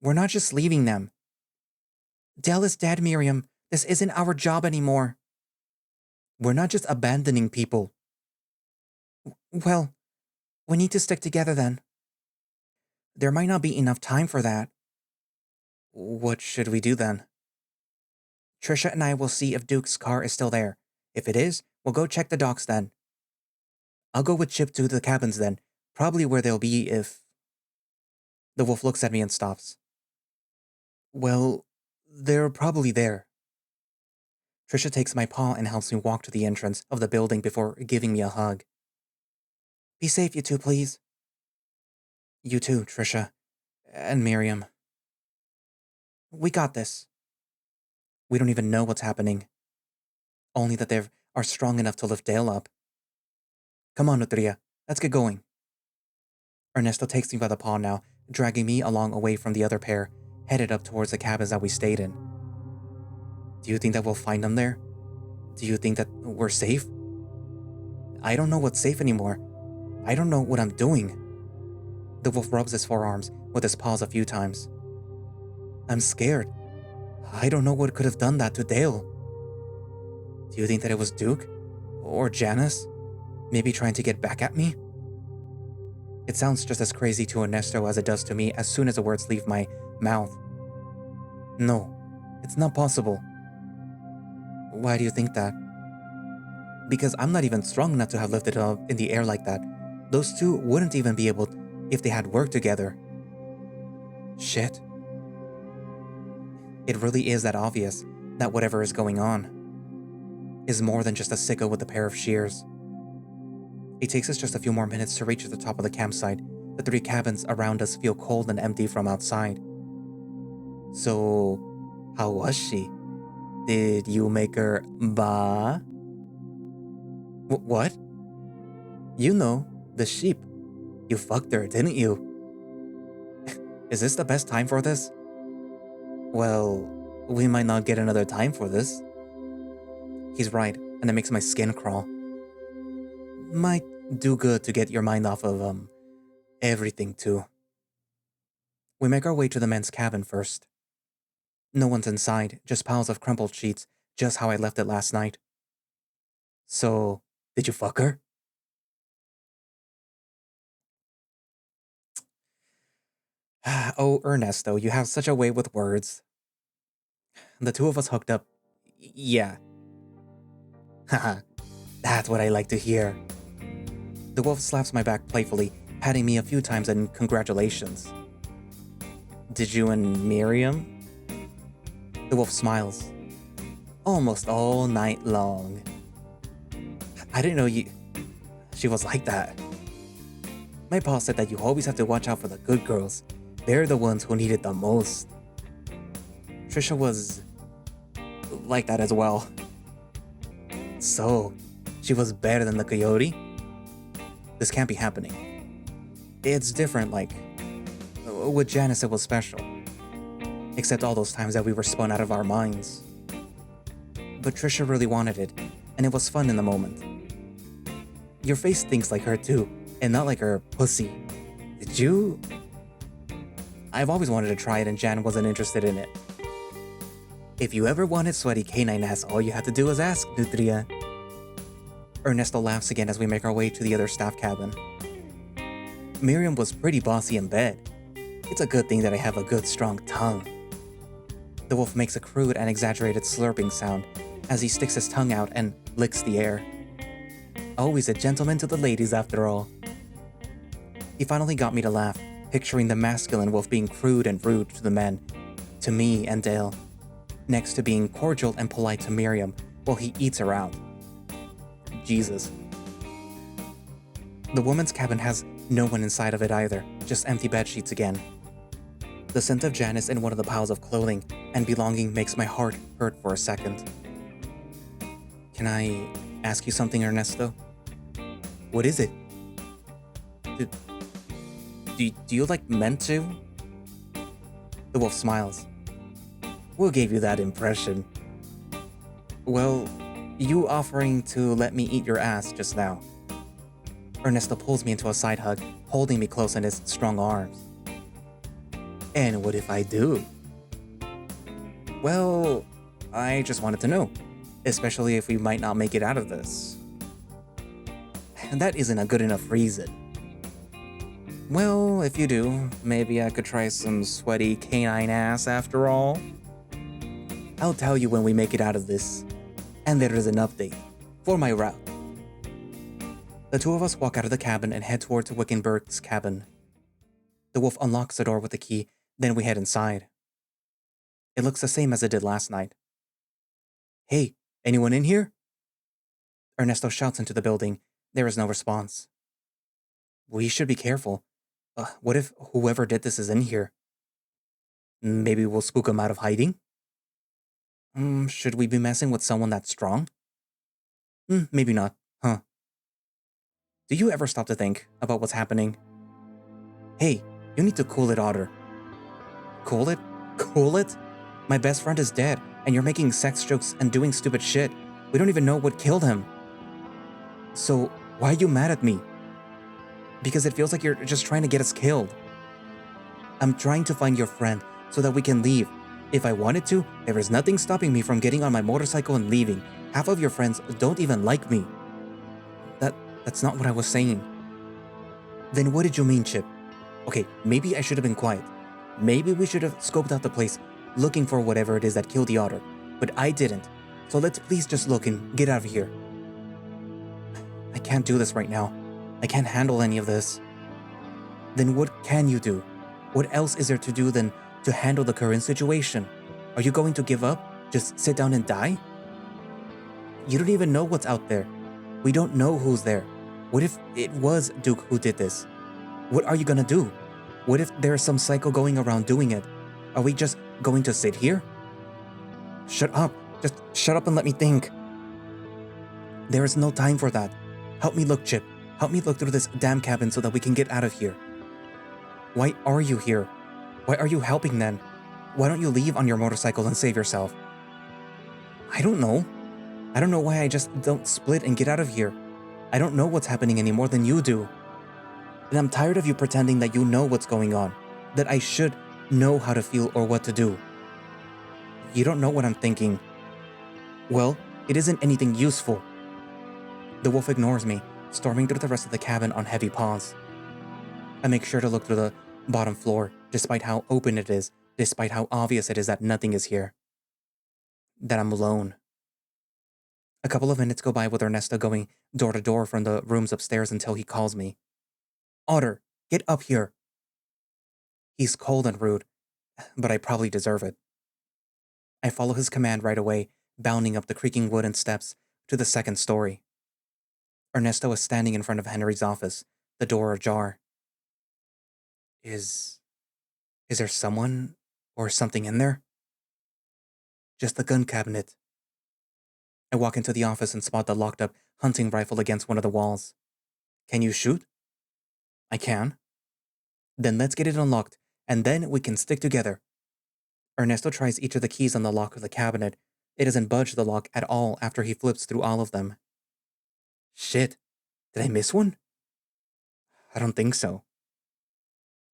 We're not just leaving them. Dell is dead, Miriam. This isn't our job anymore. We're not just abandoning people. Well, we need to stick together then. There might not be enough time for that. What should we do then? Trisha and I will see if Duke's car is still there. If it is, we'll go check the docks then. I'll go with Chip to the cabins then, probably where they'll be if... The wolf looks at me and stops. Well, they're probably there. Trisha takes my paw and helps me walk to the entrance of the building before giving me a hug. Be safe, you two, please. You too, Trisha. And Miriam. We got this. We don't even know what's happening. Only that they are strong enough to lift Dale up. Come on, Nutria. Let's get going. Ernesto takes me by the paw now, dragging me along away from the other pair, headed up towards the cabins that we stayed in. Do you think that we'll find them there? Do you think that we're safe? I don't know what's safe anymore. I don't know what I'm doing. The wolf rubs his forearms with his paws a few times. I'm scared. I don't know what could have done that to Dale. Do you think that it was Duke? Or Janice? Maybe trying to get back at me? It sounds just as crazy to Ernesto as it does to me as soon as the words leave my mouth. No, it's not possible. Why do you think that? Because I'm not even strong enough to have lifted up in the air like that. Those two wouldn't even be able if they had worked together. Shit. It really is that obvious that whatever is going on is more than just a sicko with a pair of shears. It takes us just a few more minutes to reach the top of the campsite. The 3 cabins around us feel cold and empty from outside. So, how was she? Did you make her ba? What? You know, the sheep. You fucked her, didn't you? Is this the best time for this? Well, we might not get another time for this. He's right, and it makes my skin crawl. Might do good to get your mind off of, everything too. We make our way to the men's cabin first. No one's inside, just piles of crumpled sheets, just how I left it last night. So, did you fuck her? Oh, Ernesto, you have such a way with words. The two of us hooked up. Yeah. Haha, that's what I like to hear. The wolf slaps my back playfully, patting me a few times and congratulations. Did you and Miriam? The wolf smiles. Almost all night long. I didn't know she was like that. My pa said that you always have to watch out for the good girls. They're the ones who need it the most. Trisha was like that as well. So, she was better than the coyote? This can't be happening. It's different, like, with Janice it was special. Except all those times that we were spun out of our minds. But Trisha really wanted it, and it was fun in the moment. Your face thinks like her too, and not like her pussy. Did you? I've always wanted to try it and Jan wasn't interested in it. If you ever wanted sweaty canine ass, all you had to do was ask, Nutria. Ernesto laughs again as we make our way to the other staff cabin. Miriam was pretty bossy in bed. It's a good thing that I have a good strong tongue. The wolf makes a crude and exaggerated slurping sound as he sticks his tongue out and licks the air. Always a gentleman to the ladies after all. He finally got me to laugh, picturing the masculine wolf being crude and rude to the men, to me and Dale, next to being cordial and polite to Miriam while he eats her out. Jesus. The woman's cabin has no one inside of it either, just empty bed sheets again. The scent of Janice in one of the piles of clothing and belonging makes my heart hurt for a second. Can I ask you something, Ernesto? What is it? Do you like meant to? The wolf smiles. What gave you that impression? Well, you offering to let me eat your ass just now. Ernesto pulls me into a side hug, holding me close in his strong arms. And what if I do? Well, I just wanted to know, especially if we might not make it out of this. And that isn't a good enough reason. Well, if you do, maybe I could try some sweaty canine ass after all. I'll tell you when we make it out of this. And there is an update for my route. The two of us walk out of the cabin and head towards Wickenberg's cabin. The wolf unlocks the door with the key, then we head inside. It looks the same as it did last night. Hey, anyone in here? Ernesto shouts into the building. There is no response. We should be careful. What if whoever did this is in here? Maybe we'll spook him out of hiding? Should we be messing with someone that's strong? Maybe not, huh? Do you ever stop to think about what's happening? Hey, you need to cool it, Otter. Cool it? Cool it? My best friend is dead, and you're making sex jokes and doing stupid shit. We don't even know what killed him. So, why are you mad at me? Because it feels like you're just trying to get us killed. I'm trying to find your friend so that we can leave. If I wanted to, there is nothing stopping me from getting on my motorcycle and leaving. Half of your friends don't even like me. That's not what I was saying. Then what did you mean, Chip? Okay, maybe I should have been quiet. Maybe we should have scoped out the place, looking for whatever it is that killed the otter. But I didn't. So let's please just look and get out of here. I can't do this right now. I can't handle any of this. Then what can you do? What else is there to do than to handle the current situation? Are you going to give up? Just sit down and die? You don't even know what's out there. We don't know who's there. What if it was Duke who did this? What are you gonna do? What if there's some psycho going around doing it? Are we just going to sit here? Shut up. Just shut up and let me think. There is no time for that. Help me look, Chip. Help me look through this damn cabin so that we can get out of here. Why are you here? Why are you helping then? Why don't you leave on your motorcycle and save yourself? I don't know. I don't know why I just don't split and get out of here. I don't know what's happening any more than you do. And I'm tired of you pretending that you know what's going on, that I should know how to feel or what to do. You don't know what I'm thinking. Well, it isn't anything useful. The wolf ignores me, storming through the rest of the cabin on heavy paws. I make sure to look through the bottom floor, despite how open it is, despite how obvious it is that nothing is here. That I'm alone. A couple of minutes go by with Ernesto going door to door from the rooms upstairs until he calls me. Otter, get up here. He's cold and rude, but I probably deserve it. I follow his command right away, bounding up the creaking wooden steps to the second story. Ernesto is standing in front of Henry's office, the door ajar. Is there someone or something in there? Just the gun cabinet. I walk into the office and spot the locked up hunting rifle against one of the walls. Can you shoot? I can. Then let's get it unlocked, and then we can stick together. Ernesto tries each of the keys on the lock of the cabinet. It doesn't budge the lock at all after he flips through all of them. Shit, did I miss one? I don't think so.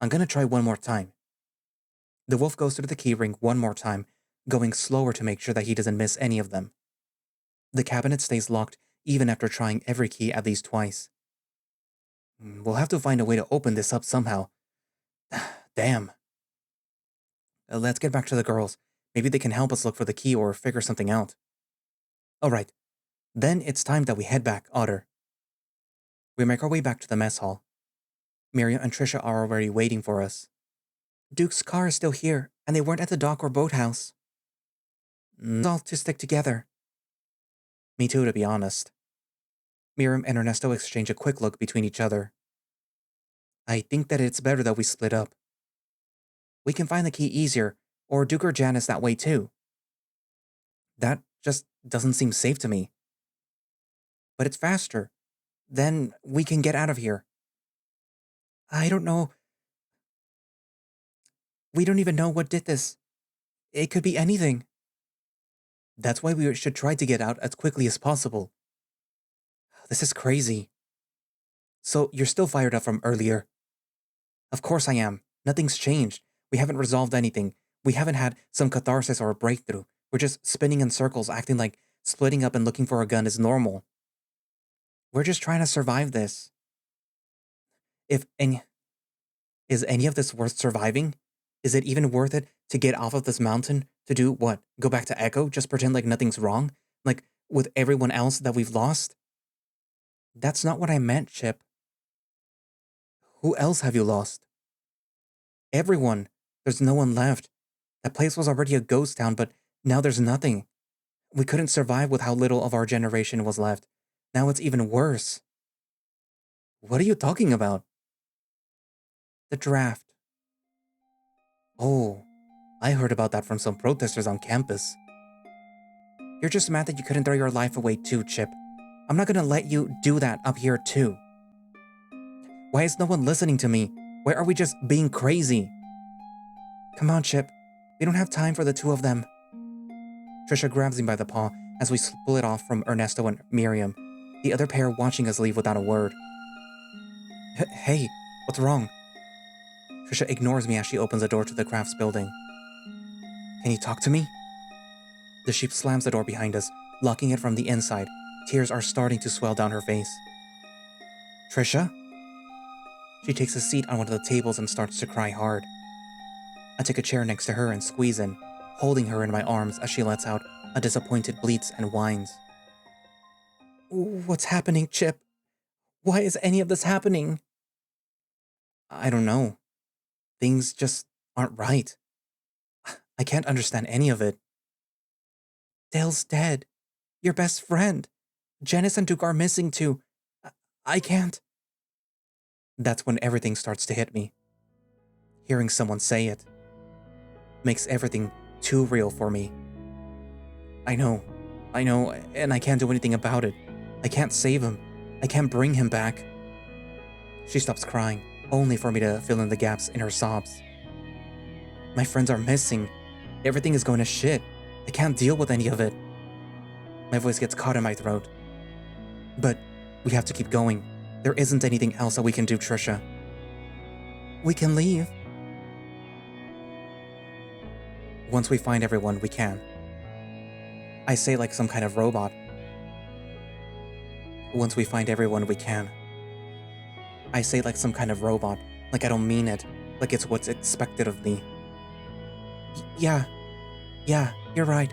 I'm gonna try one more time. The wolf goes through the key ring one more time, going slower to make sure that he doesn't miss any of them. The cabinet stays locked even after trying every key at least twice. We'll have to find a way to open this up somehow. Damn. Let's get back to the girls. Maybe they can help us look for the key or figure something out. Alright, then it's time that we head back, Otter. We make our way back to the mess hall. Miriam and Trisha are already waiting for us. Duke's car is still here, and they weren't at the dock or boathouse. All to stick together. Me too, to be honest. Miriam and Ernesto exchange a quick look between each other. I think that it's better that we split up. We can find the key easier, or Duke or Janice that way too. That just doesn't seem safe to me. But it's faster. Then we can get out of here. I don't know. We don't even know what did this. It could be anything. That's why we should try to get out as quickly as possible. This is crazy. So you're still fired up from earlier? Of course I am. Nothing's changed. We haven't resolved anything. We haven't had some catharsis or a breakthrough. We're just spinning in circles, acting like splitting up and looking for a gun is normal. We're just trying to survive this. Is any of this worth surviving? Is it even worth it to get off of this mountain? To do what? Go back to Echo? Just pretend like nothing's wrong? Like with everyone else that we've lost? That's not what I meant, Chip. Who else have you lost? Everyone. There's no one left. That place was already a ghost town, but now there's nothing. We couldn't survive with how little of our generation was left. Now it's even worse. What are you talking about? The draft. Oh, I heard about that from some protesters on campus. You're just mad that you couldn't throw your life away too, Chip. I'm not gonna let you do that up here too. Why is no one listening to me? Why are we just being crazy? Come on, Chip. We don't have time for the two of them. Trisha grabs him by the paw as we split off from Ernesto and Miriam, the other pair watching us leave without a word. Hey, what's wrong? Trisha ignores me as she opens the door to the crafts building. Can you talk to me? The sheep slams the door behind us, locking it from the inside. Tears are starting to swell down her face. Trisha? She takes a seat on one of the tables and starts to cry hard. I take a chair next to her and squeeze in, holding her in my arms as she lets out a disappointed bleats and whines. What's happening, Chip? Why is any of this happening? I don't know. Things just aren't right. I can't understand any of it. Dale's dead. Your best friend. Janice and Duke are missing too. I can't. That's when everything starts to hit me. Hearing someone say it makes everything too real for me. I know, and I can't do anything about it. I can't save him. I can't bring him back. She stops crying, only for me to fill in the gaps in her sobs. My friends are missing. Everything is going to shit. I can't deal with any of it. My voice gets caught in my throat. But we have to keep going. There isn't anything else that we can do, Trisha. We can leave. Once we find everyone, we can. I say like some kind of robot. Once we find everyone, we can. I say like some kind of robot, like I don't mean it, like it's what's expected of me. Yeah, you're right.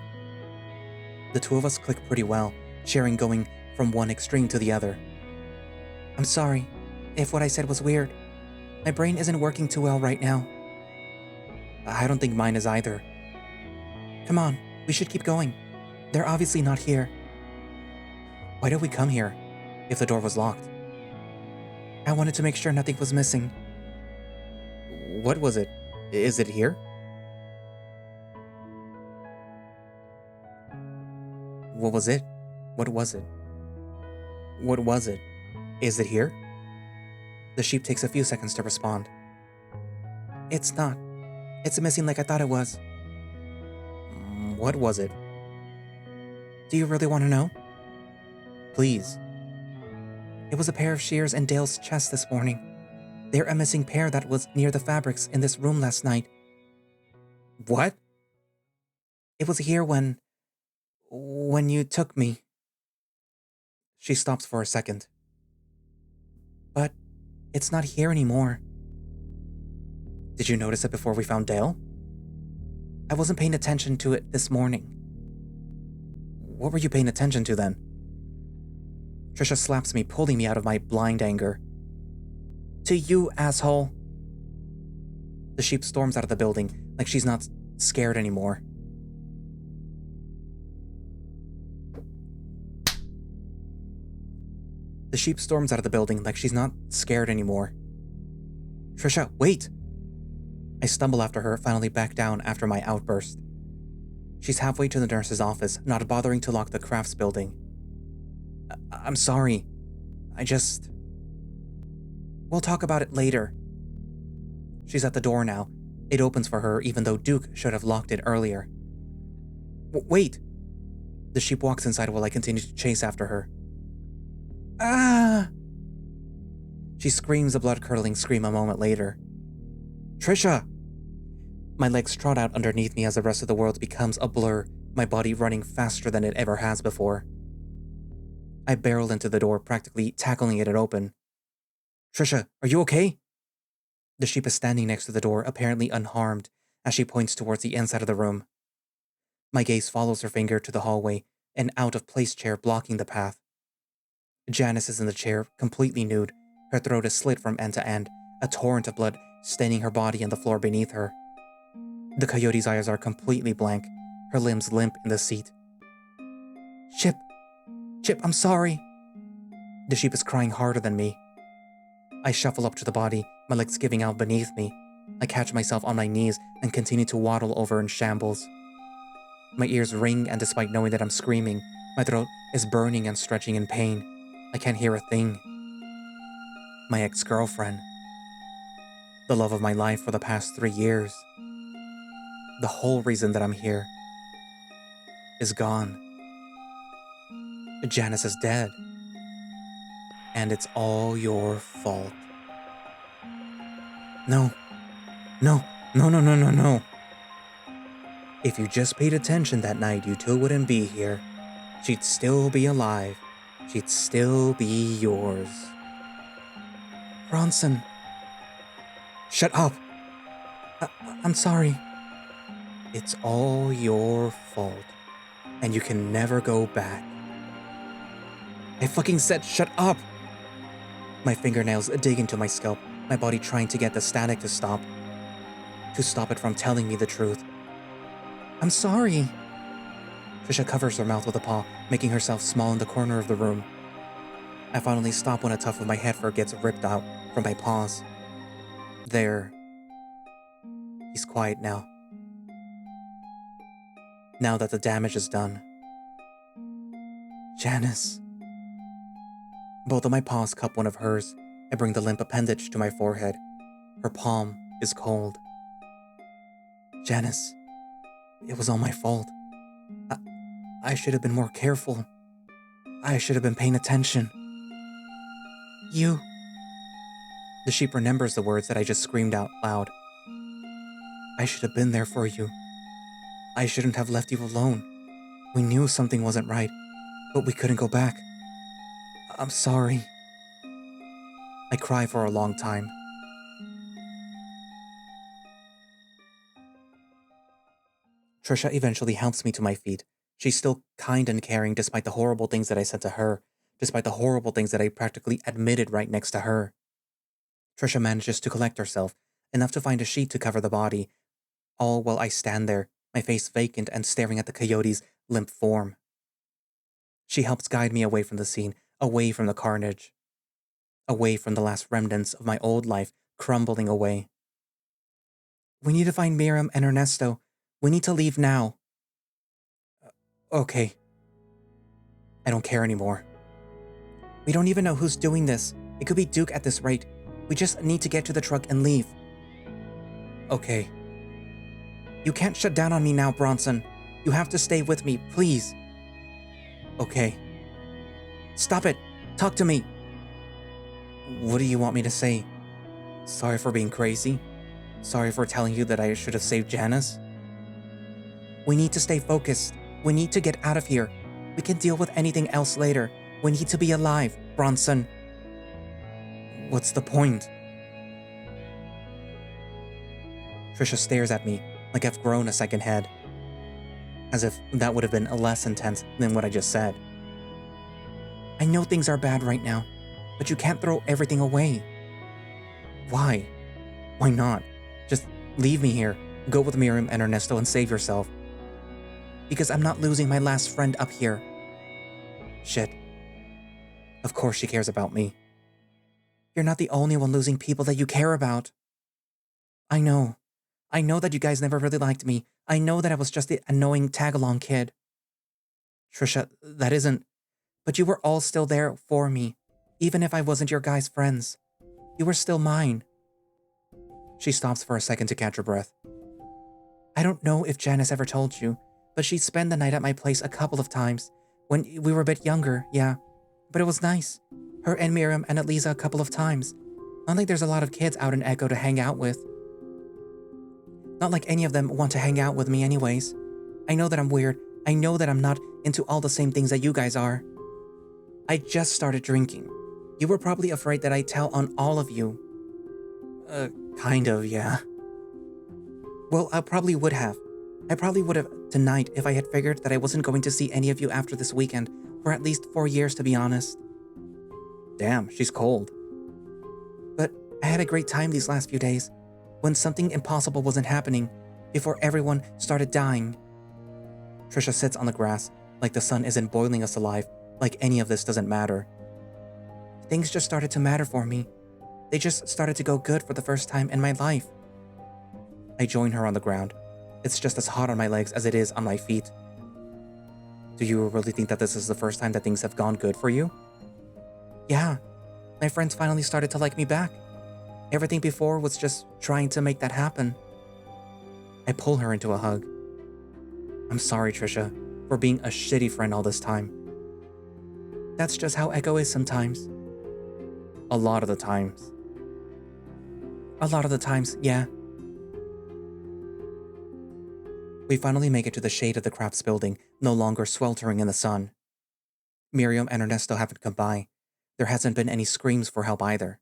The two of us click pretty well, sharing going from one extreme to the other. I'm sorry if what I said was weird. My brain isn't working too well right now. I don't think mine is either. Come on, we should keep going. They're obviously not here. Why did we come here if the door was locked? I wanted to make sure nothing was missing. What was it? Is it here? What was it? What was it? What was it? Is it here? The sheep takes a few seconds to respond. It's not. It's missing like I thought it was. What was it? Do you really want to know? Please. It was a pair of Shears and Dale's chest this morning. They're a missing pair that was near the fabrics in this room last night. What? It was here when you took me. She stops for a second. But it's not here anymore. Did you notice it before we found Dale? I wasn't paying attention to it this morning. What were you paying attention to then? Trisha slaps me, pulling me out of my blind anger. To you, asshole. The sheep storms out of the building, like she's not scared anymore. The sheep storms out of the building like she's not scared anymore. Trisha, wait! I stumble after her, finally back down after my outburst. She's halfway to the nurse's office, not bothering to lock the crafts building. I'm sorry. We'll talk about it later. She's at the door now. It opens for her, even though Duke should have locked it earlier. Wait! The sheep walks inside while I continue to chase after her. Ah! She screams a blood-curdling scream a moment later. Trisha! My legs trot out underneath me as the rest of the world becomes a blur, my body running faster than it ever has before. I barrel into the door, practically tackling it open. Trisha, are you okay? The sheep is standing next to the door, apparently unharmed, as she points towards the inside of the room. My gaze follows her finger to the hallway, an out-of-place chair blocking the path. Janice is in the chair, completely nude. Her throat is slit from end to end, a torrent of blood staining her body and the floor beneath her. The coyote's eyes are completely blank, her limbs limp in the seat. Chip, I'm sorry. The sheep is crying harder than me. I shuffle up to the body, my legs giving out beneath me. I catch myself on my knees and continue to waddle over in shambles. My ears ring, and despite knowing that I'm screaming, my throat is burning and stretching in pain. I can't hear a thing. My ex-girlfriend. The love of my life for the past 3 years. The whole reason that I'm here is gone. Janice is dead. And it's all your fault. No. If you just paid attention that night, you two wouldn't be here. She'd still be alive. She'd still be yours. Bronson. Shut up. I'm sorry. It's all your fault. And you can never go back. I fucking said shut up! My fingernails dig into my scalp, my body trying to get the static to stop. To stop it from telling me the truth. I'm sorry. Trisha covers her mouth with a paw, making herself small in the corner of the room. I finally stop when a tuft of my head fur gets ripped out from my paws. There. He's quiet now. Now that the damage is done. Janice. Both of my paws cup one of hers. I bring the limp appendage to my forehead. Her palm is cold. Janice, it was all my fault. I, I should have been more careful. I should have been paying attention. You... The sheep remembers the words that I just screamed out loud. I should have been there for you. I shouldn't have left you alone. We knew something wasn't right, but we couldn't go back. I'm sorry. I cry for a long time. Trisha eventually helps me to my feet. She's still kind and caring despite the horrible things that I said to her, despite the horrible things that I practically admitted right next to her. Trisha manages to collect herself, enough to find a sheet to cover the body, all while I stand there, my face vacant and staring at the coyote's limp form. She helps guide me away from the scene, away from the carnage, away from the last remnants of my old life crumbling away. We need to find Miriam and Ernesto. We need to leave now. Okay. I don't care anymore. We don't even know who's doing this. It could be Duke at this rate. We just need to get to the truck and leave. Okay. You can't shut down on me now, Bronson. You have to stay with me, please. Okay. Stop it. Talk to me. What do you want me to say? Sorry for being crazy? Sorry for telling you that I should have saved Janice? We need to stay focused. We need to get out of here. We can deal with anything else later. We need to be alive, Bronson. What's the point? Trisha stares at me like I've grown a second head, as if that would have been less intense than what I just said. I know things are bad right now, but you can't throw everything away. Why? Why not? Just leave me here, go with Miriam and Ernesto and save yourself. Because I'm not losing my last friend up here. Shit. Of course she cares about me. You're not the only one losing people that you care about. I know. I know that you guys never really liked me. I know that I was just the annoying tag-along kid. Trisha, that isn't... But you were all still there for me, even if I wasn't your guys' friends. You were still mine. She stops for a second to catch her breath. I don't know if Janice ever told you, but she'd spend the night at my place a couple of times. When we were a bit younger, yeah. But it was nice. Her and Miriam and Eliza a couple of times. Not like there's a lot of kids out in Echo to hang out with. Not like any of them want to hang out with me anyways. I know that I'm weird. I know that I'm not into all the same things that you guys are. I just started drinking. You were probably afraid that I'd tell on all of you. Kind of, yeah. Well, I probably would have. I probably would have tonight if I had figured that I wasn't going to see any of you after this weekend for at least 4 years, to be honest. Damn, she's cold. But I had a great time these last few days, when something impossible wasn't happening, before everyone started dying. Trisha sits on the grass, like the sun isn't boiling us alive, like any of this doesn't matter. Things just started to matter for me. They just started to go good for the first time in my life. I join her on the ground. It's just as hot on my legs as it is on my feet. Do you really think that this is the first time that things have gone good for you? Yeah. My friends finally started to like me back. Everything before was just trying to make that happen. I pull her into a hug. I'm sorry, Trisha, for being a shitty friend all this time. That's just how Echo is sometimes. A lot of the times. A lot of the times, yeah. We finally make it to the shade of the crafts building, no longer sweltering in the sun. Miriam and Ernesto haven't come by. There hasn't been any screams for help either.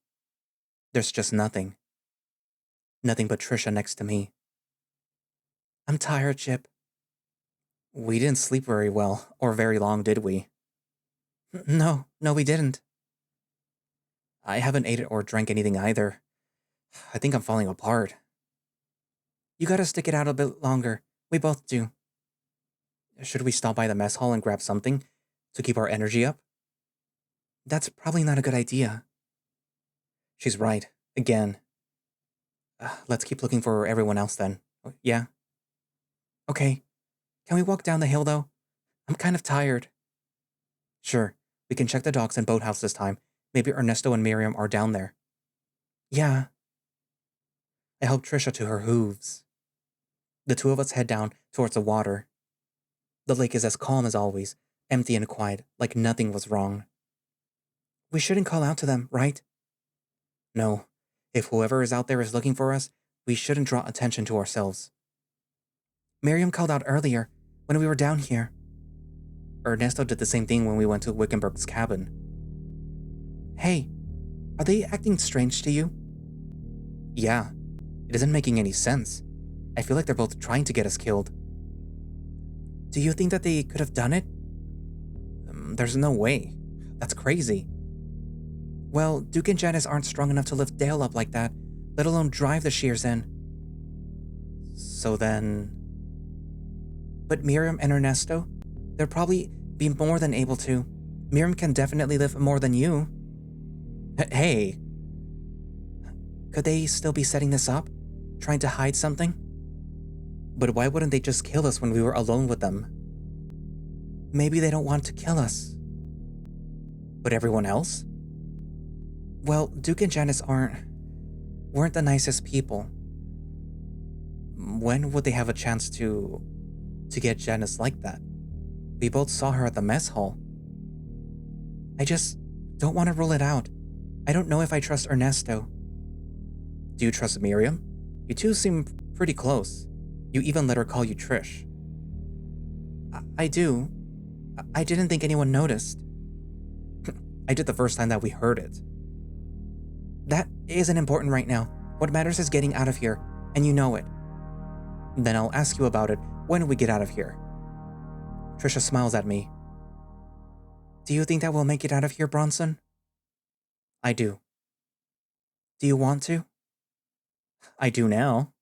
There's just nothing. Nothing but Trisha next to me. I'm tired, Chip. We didn't sleep very well, or very long, did we? No, we didn't. I haven't ate or drank anything either. I think I'm falling apart. You gotta stick it out a bit longer. We both do. Should we stop by the mess hall and grab something to keep our energy up? That's probably not a good idea. She's right. Again. Let's keep looking for everyone else then. Yeah? Okay. Can we walk down the hill, though? I'm kind of tired. Sure. We can check the docks and boathouse this time. Maybe Ernesto and Miriam are down there. Yeah. I help Trisha to her hooves. The two of us head down towards the water. The lake is as calm as always, empty and quiet, like nothing was wrong. We shouldn't call out to them, right? No. If whoever is out there is looking for us, we shouldn't draw attention to ourselves. Miriam called out earlier, when we were down here. Ernesto did the same thing when we went to Wickenburg's cabin. Hey, are they acting strange to you? Yeah, it isn't making any sense. I feel like they're both trying to get us killed. Do you think that they could have done it? There's no way. That's crazy. Well, Duke and Janice aren't strong enough to lift Dale up like that, let alone drive the Shears in. So then... But Miriam and Ernesto? They'll probably be more than able to. Miriam can definitely lift more than you. Hey! Could they still be setting this up? Trying to hide something? But why wouldn't they just kill us when we were alone with them? Maybe they don't want to kill us. But everyone else? Well, Duke and Janice weren't the nicest people. When would they have a chance to get Janice like that? We both saw her at the mess hall. I just don't want to rule it out. I don't know if I trust Ernesto. Do you trust Miriam? You two seem pretty close. You even let her call you Trish. I do. I didn't think anyone noticed. I did the first time that we heard it. That isn't important right now. What matters is getting out of here, and you know it. Then I'll ask you about it when we get out of here. Trisha smiles at me. Do you think that we'll make it out of here, Bronson? I do. Do you want to? I do now.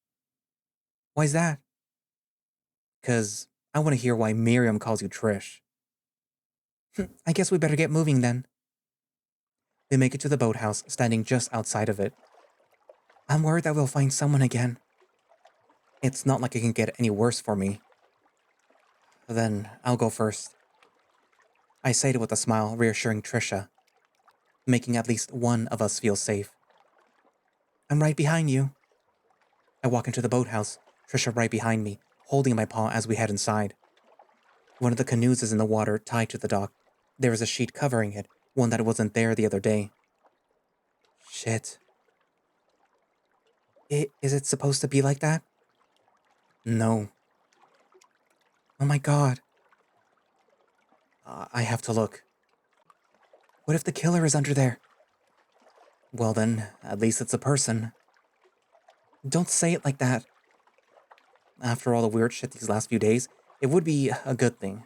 Why's that? 'Cause I want to hear why Miriam calls you Trish. I guess we better get moving then. We make it to the boathouse, standing just outside of it. I'm worried that we'll find someone again. It's not like it can get any worse for me. Then I'll go first. I say it with a smile, reassuring Trisha, making at least one of us feel safe. I'm right behind you. I walk into the boathouse, Trisha right behind me, holding my paw as we head inside. One of the canoes is in the water, tied to the dock. There is a sheet covering it, one that wasn't there the other day. Shit. Is it supposed to be like that? No. Oh my god. I have to look. What if the killer is under there? Well then, at least it's a person. Don't say it like that. After all the weird shit these last few days, it would be a good thing.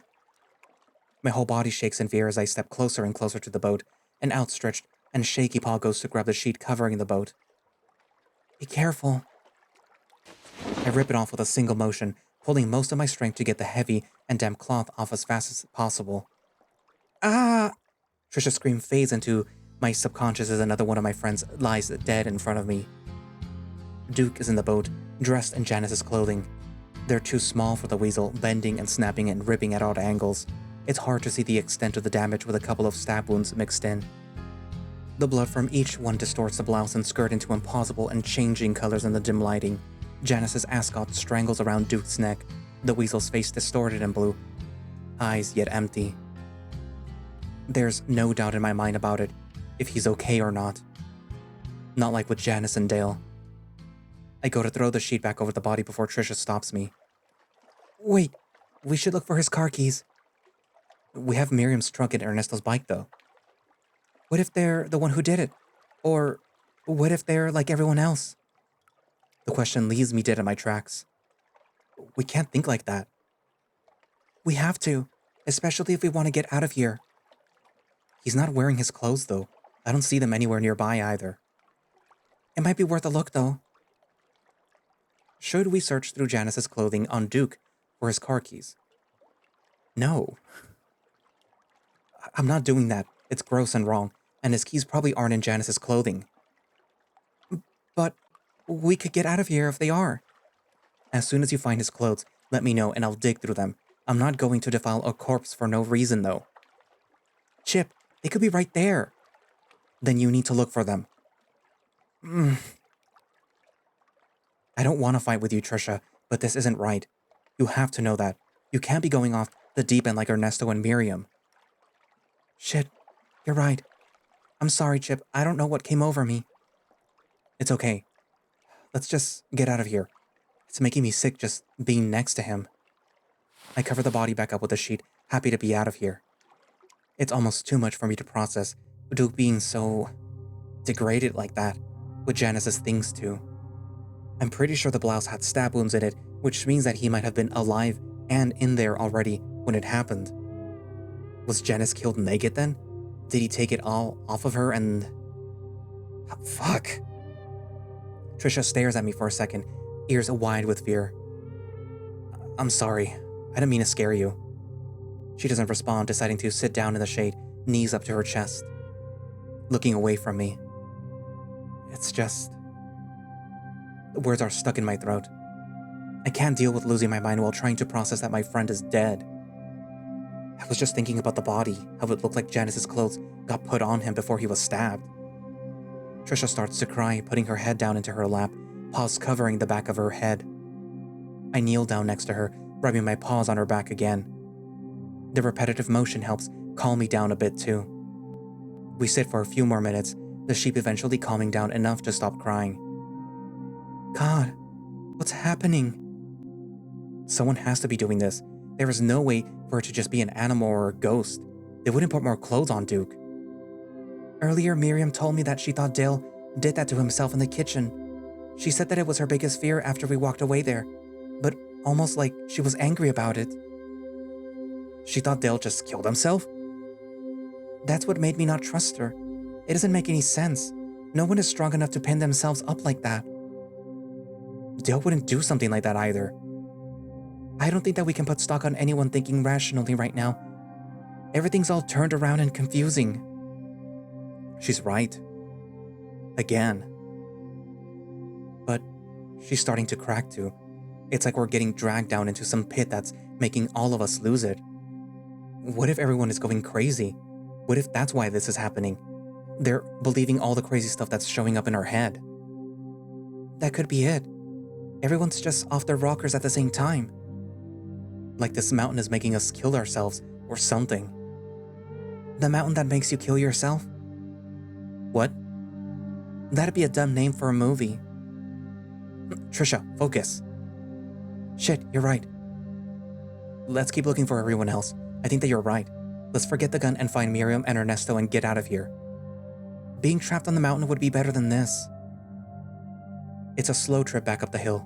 My whole body shakes in fear as I step closer and closer to the boat. An outstretched and shaky paw goes to grab the sheet covering the boat. Be careful. I rip it off with a single motion, pulling most of my strength to get the heavy and damp cloth off as fast as possible. Ah! Trisha's scream fades into my subconscious as another one of my friends lies dead in front of me. Duke is in the boat, dressed in Janice's clothing. They're too small for the weasel, bending and snapping and ripping at odd angles. It's hard to see the extent of the damage with a couple of stab wounds mixed in. The blood from each one distorts the blouse and skirt into impossible and changing colors in the dim lighting. Janice's ascot strangles around Duke's neck, the weasel's face distorted and blue, eyes yet empty. There's no doubt in my mind about it, if he's okay or not. Not like with Janice and Dale. I go to throw the sheet back over the body before Trisha stops me. Wait, we should look for his car keys. We have Miriam's trunk and Ernesto's bike, though. What if they're the one who did it? Or what if they're like everyone else? The question leaves me dead in my tracks. We can't think like that. We have to, especially if we want to get out of here. He's not wearing his clothes, though. I don't see them anywhere nearby either. It might be worth a look, though. Should we search through Janice's clothing on Duke for his car keys? No. I'm not doing that. It's gross and wrong, and his keys probably aren't in Janice's clothing. But we could get out of here if they are. As soon as you find his clothes, let me know and I'll dig through them. I'm not going to defile a corpse for no reason, though. Chip, they could be right there. Then you need to look for them. I don't want to fight with you, Trisha, But this isn't right. You have to know that. You can't be going off the deep end like Ernesto and Miriam. Shit, you're right. I'm sorry, Chip. I don't know what came over me. It's okay. Let's just get out of here. It's making me sick just being next to him. I cover the body back up with a sheet, happy to be out of here. It's almost too much for me to process, Duke being so degraded like that, with Janice's things too. I'm pretty sure the blouse had stab wounds in it, which means that he might have been alive and in there already when it happened. Was Janice killed naked then? Did he take it all off of her and... Fuck. Trisha stares at me for a second, ears wide with fear. I'm sorry. I didn't mean to scare you. She doesn't respond, deciding to sit down in the shade, knees up to her chest, looking away from me. It's just... The words are stuck in my throat. I can't deal with losing my mind while trying to process that my friend is dead. I was just thinking about the body, how it looked like Janice's clothes got put on him before he was stabbed. Trisha starts to cry, putting her head down into her lap, paws covering the back of her head. I kneel down next to her, rubbing my paws on her back again. The repetitive motion helps calm me down a bit too. We sit for a few more minutes, the sheep eventually calming down enough to stop crying. God, what's happening? Someone has to be doing this. There is no way for it to just be an animal or a ghost. They wouldn't put more clothes on Duke. Earlier, Miriam told me that she thought Dale did that to himself in the kitchen. She said that it was her biggest fear after we walked away there, but almost like she was angry about it. She thought Dale just killed himself? That's what made me not trust her. It doesn't make any sense. No one is strong enough to pin themselves up like that. Dale wouldn't do something like that either. I don't think that we can put stock on anyone thinking rationally right now. Everything's all turned around and confusing. She's right. Again. But she's starting to crack too. It's like we're getting dragged down into some pit that's making all of us lose it. What if everyone is going crazy? What if that's why this is happening? They're believing all the crazy stuff that's showing up in our head. That could be it. Everyone's just off their rockers at the same time. Like this mountain is making us kill ourselves or something. The mountain that makes you kill yourself? What? That'd be a dumb name for a movie. Trisha, focus. Shit, you're right. Let's keep looking for everyone else. I think that you're right. Let's forget the gun and find Miriam and Ernesto and get out of here. Being trapped on the mountain would be better than this. It's a slow trip back up the hill.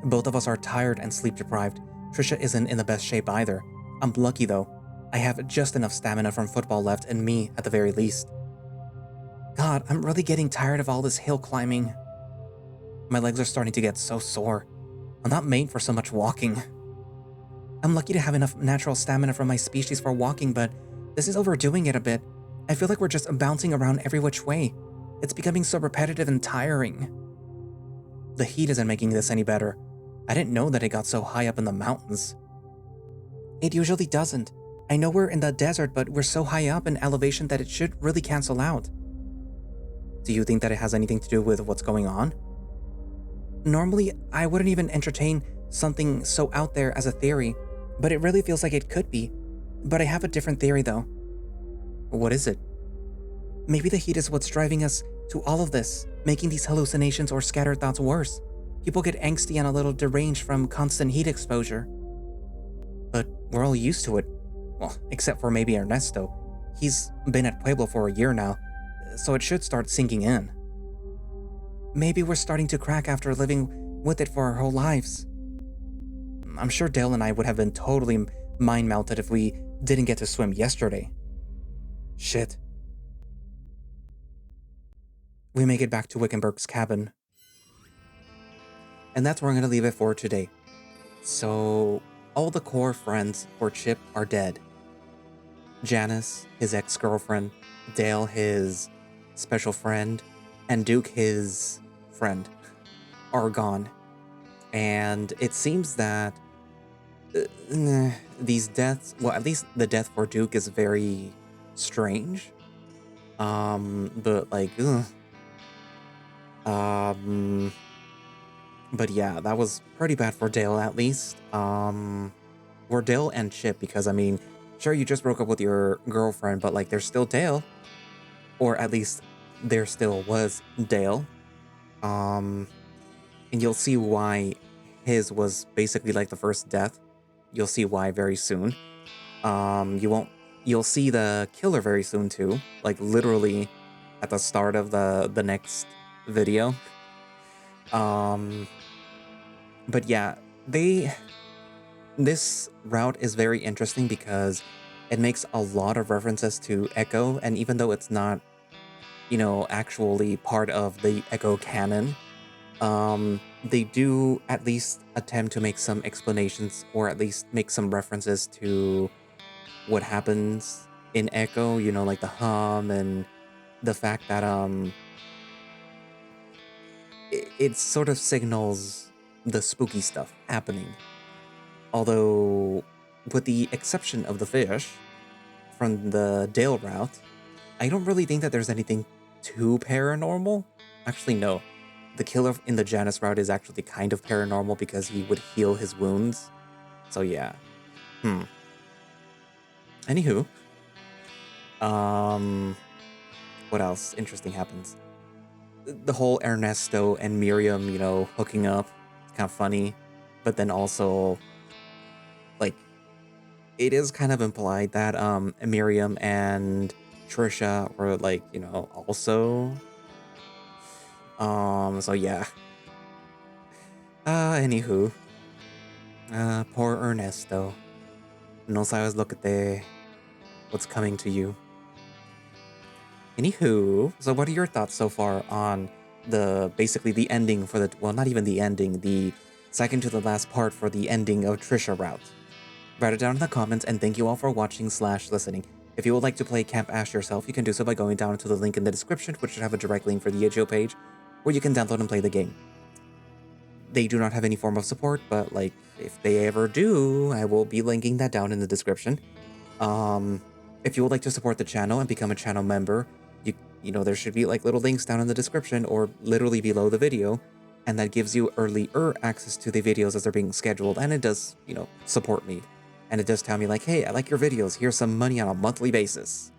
Both of us are tired and sleep deprived. Trisha isn't in the best shape either. I'm lucky though. I have just enough stamina from football left in me at the very least. God, I'm really getting tired of all this hill climbing. My legs are starting to get so sore. I'm not made for so much walking. I'm lucky to have enough natural stamina from my species for walking, but this is overdoing it a bit. I feel like we're just bouncing around every which way. It's becoming so repetitive and tiring. The heat isn't making this any better. I didn't know that it got so high up in the mountains. It usually doesn't. I know we're in the desert, but we're so high up in elevation that it should really cancel out. Do you think that it has anything to do with what's going on? Normally, I wouldn't even entertain something so out there as a theory, but it really feels like it could be. But I have a different theory though. What is it? Maybe the heat is what's driving us to all of this, making these hallucinations or scattered thoughts worse. People get angsty and a little deranged from constant heat exposure. But we're all used to it. Well, except for maybe Ernesto. He's been at Pueblo for a year now, so it should start sinking in. Maybe we're starting to crack after living with it for our whole lives. I'm sure Dale and I would have been totally mind-melted if we didn't get to swim yesterday. Shit. We make it back to Wickenburg's cabin. And that's where I'm going to leave it for today. So, all the core friends for Chip are dead. Janice, his ex-girlfriend, Dale, his special friend, and Duke, his friend, are gone. And it seems that these deaths, well, at least the death for Duke is very strange. But like, But yeah, that was pretty bad for Dale at least. Or Dale and Chip, because I mean, sure, you just broke up with your girlfriend, but like there's still Dale. Or at least there still was Dale. Um, and you'll see why his was basically like the first death. You'll see why very soon. You won't. You'll see the killer very soon too. Like literally, at the start of the next video. Um, but yeah, this route is very interesting because it makes a lot of references to Echo, and even though it's not, actually part of the Echo canon, they do at least attempt to make some explanations or at least make some references to what happens in Echo, like the hum and the fact that it sort of signals the spooky stuff happening. Although, with the exception of the fish from the Dale route, I don't really think that there's anything too paranormal. Actually, no. The killer in the Janice route is actually kind of paranormal because he would heal his wounds. So yeah. Anywho. What else interesting happens? The whole Ernesto and Miriam, hooking up. It's kind of funny. But then also, like, it is kind of implied that Miriam and Trisha were like, also. So yeah. Anywho. Poor Ernesto. No sabes lo que what's coming to you. Anywho, so what are your thoughts so far on basically the ending for well, not even the ending, the second to the last part for the ending of Trisha route? Write it down in the comments, and thank you all for watching/listening. If you would like to play Camp Ash yourself, you can do so by going down to the link in the description, which should have a direct link for the itch.io page, where you can download and play the game. They do not have any form of support, but like, if they ever do, I will be linking that down in the description. If you would like to support the channel and become a channel member, there should be like little links down in the description or literally below the video, and that gives you earlier access to the videos as they're being scheduled, and it does, support me. And it does tell me like, hey, I like your videos, here's some money on a monthly basis.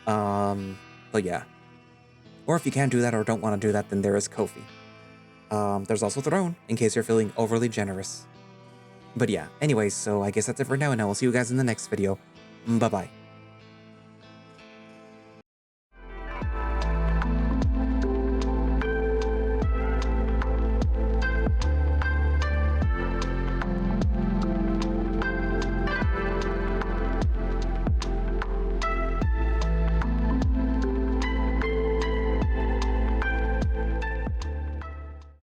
But yeah. Or if you can't do that or don't want to do that, then there is Ko-fi. There's also Throne, in case you're feeling overly generous. But yeah, anyways, so I guess that's it for now, and I will see you guys in the next video. Bye-bye.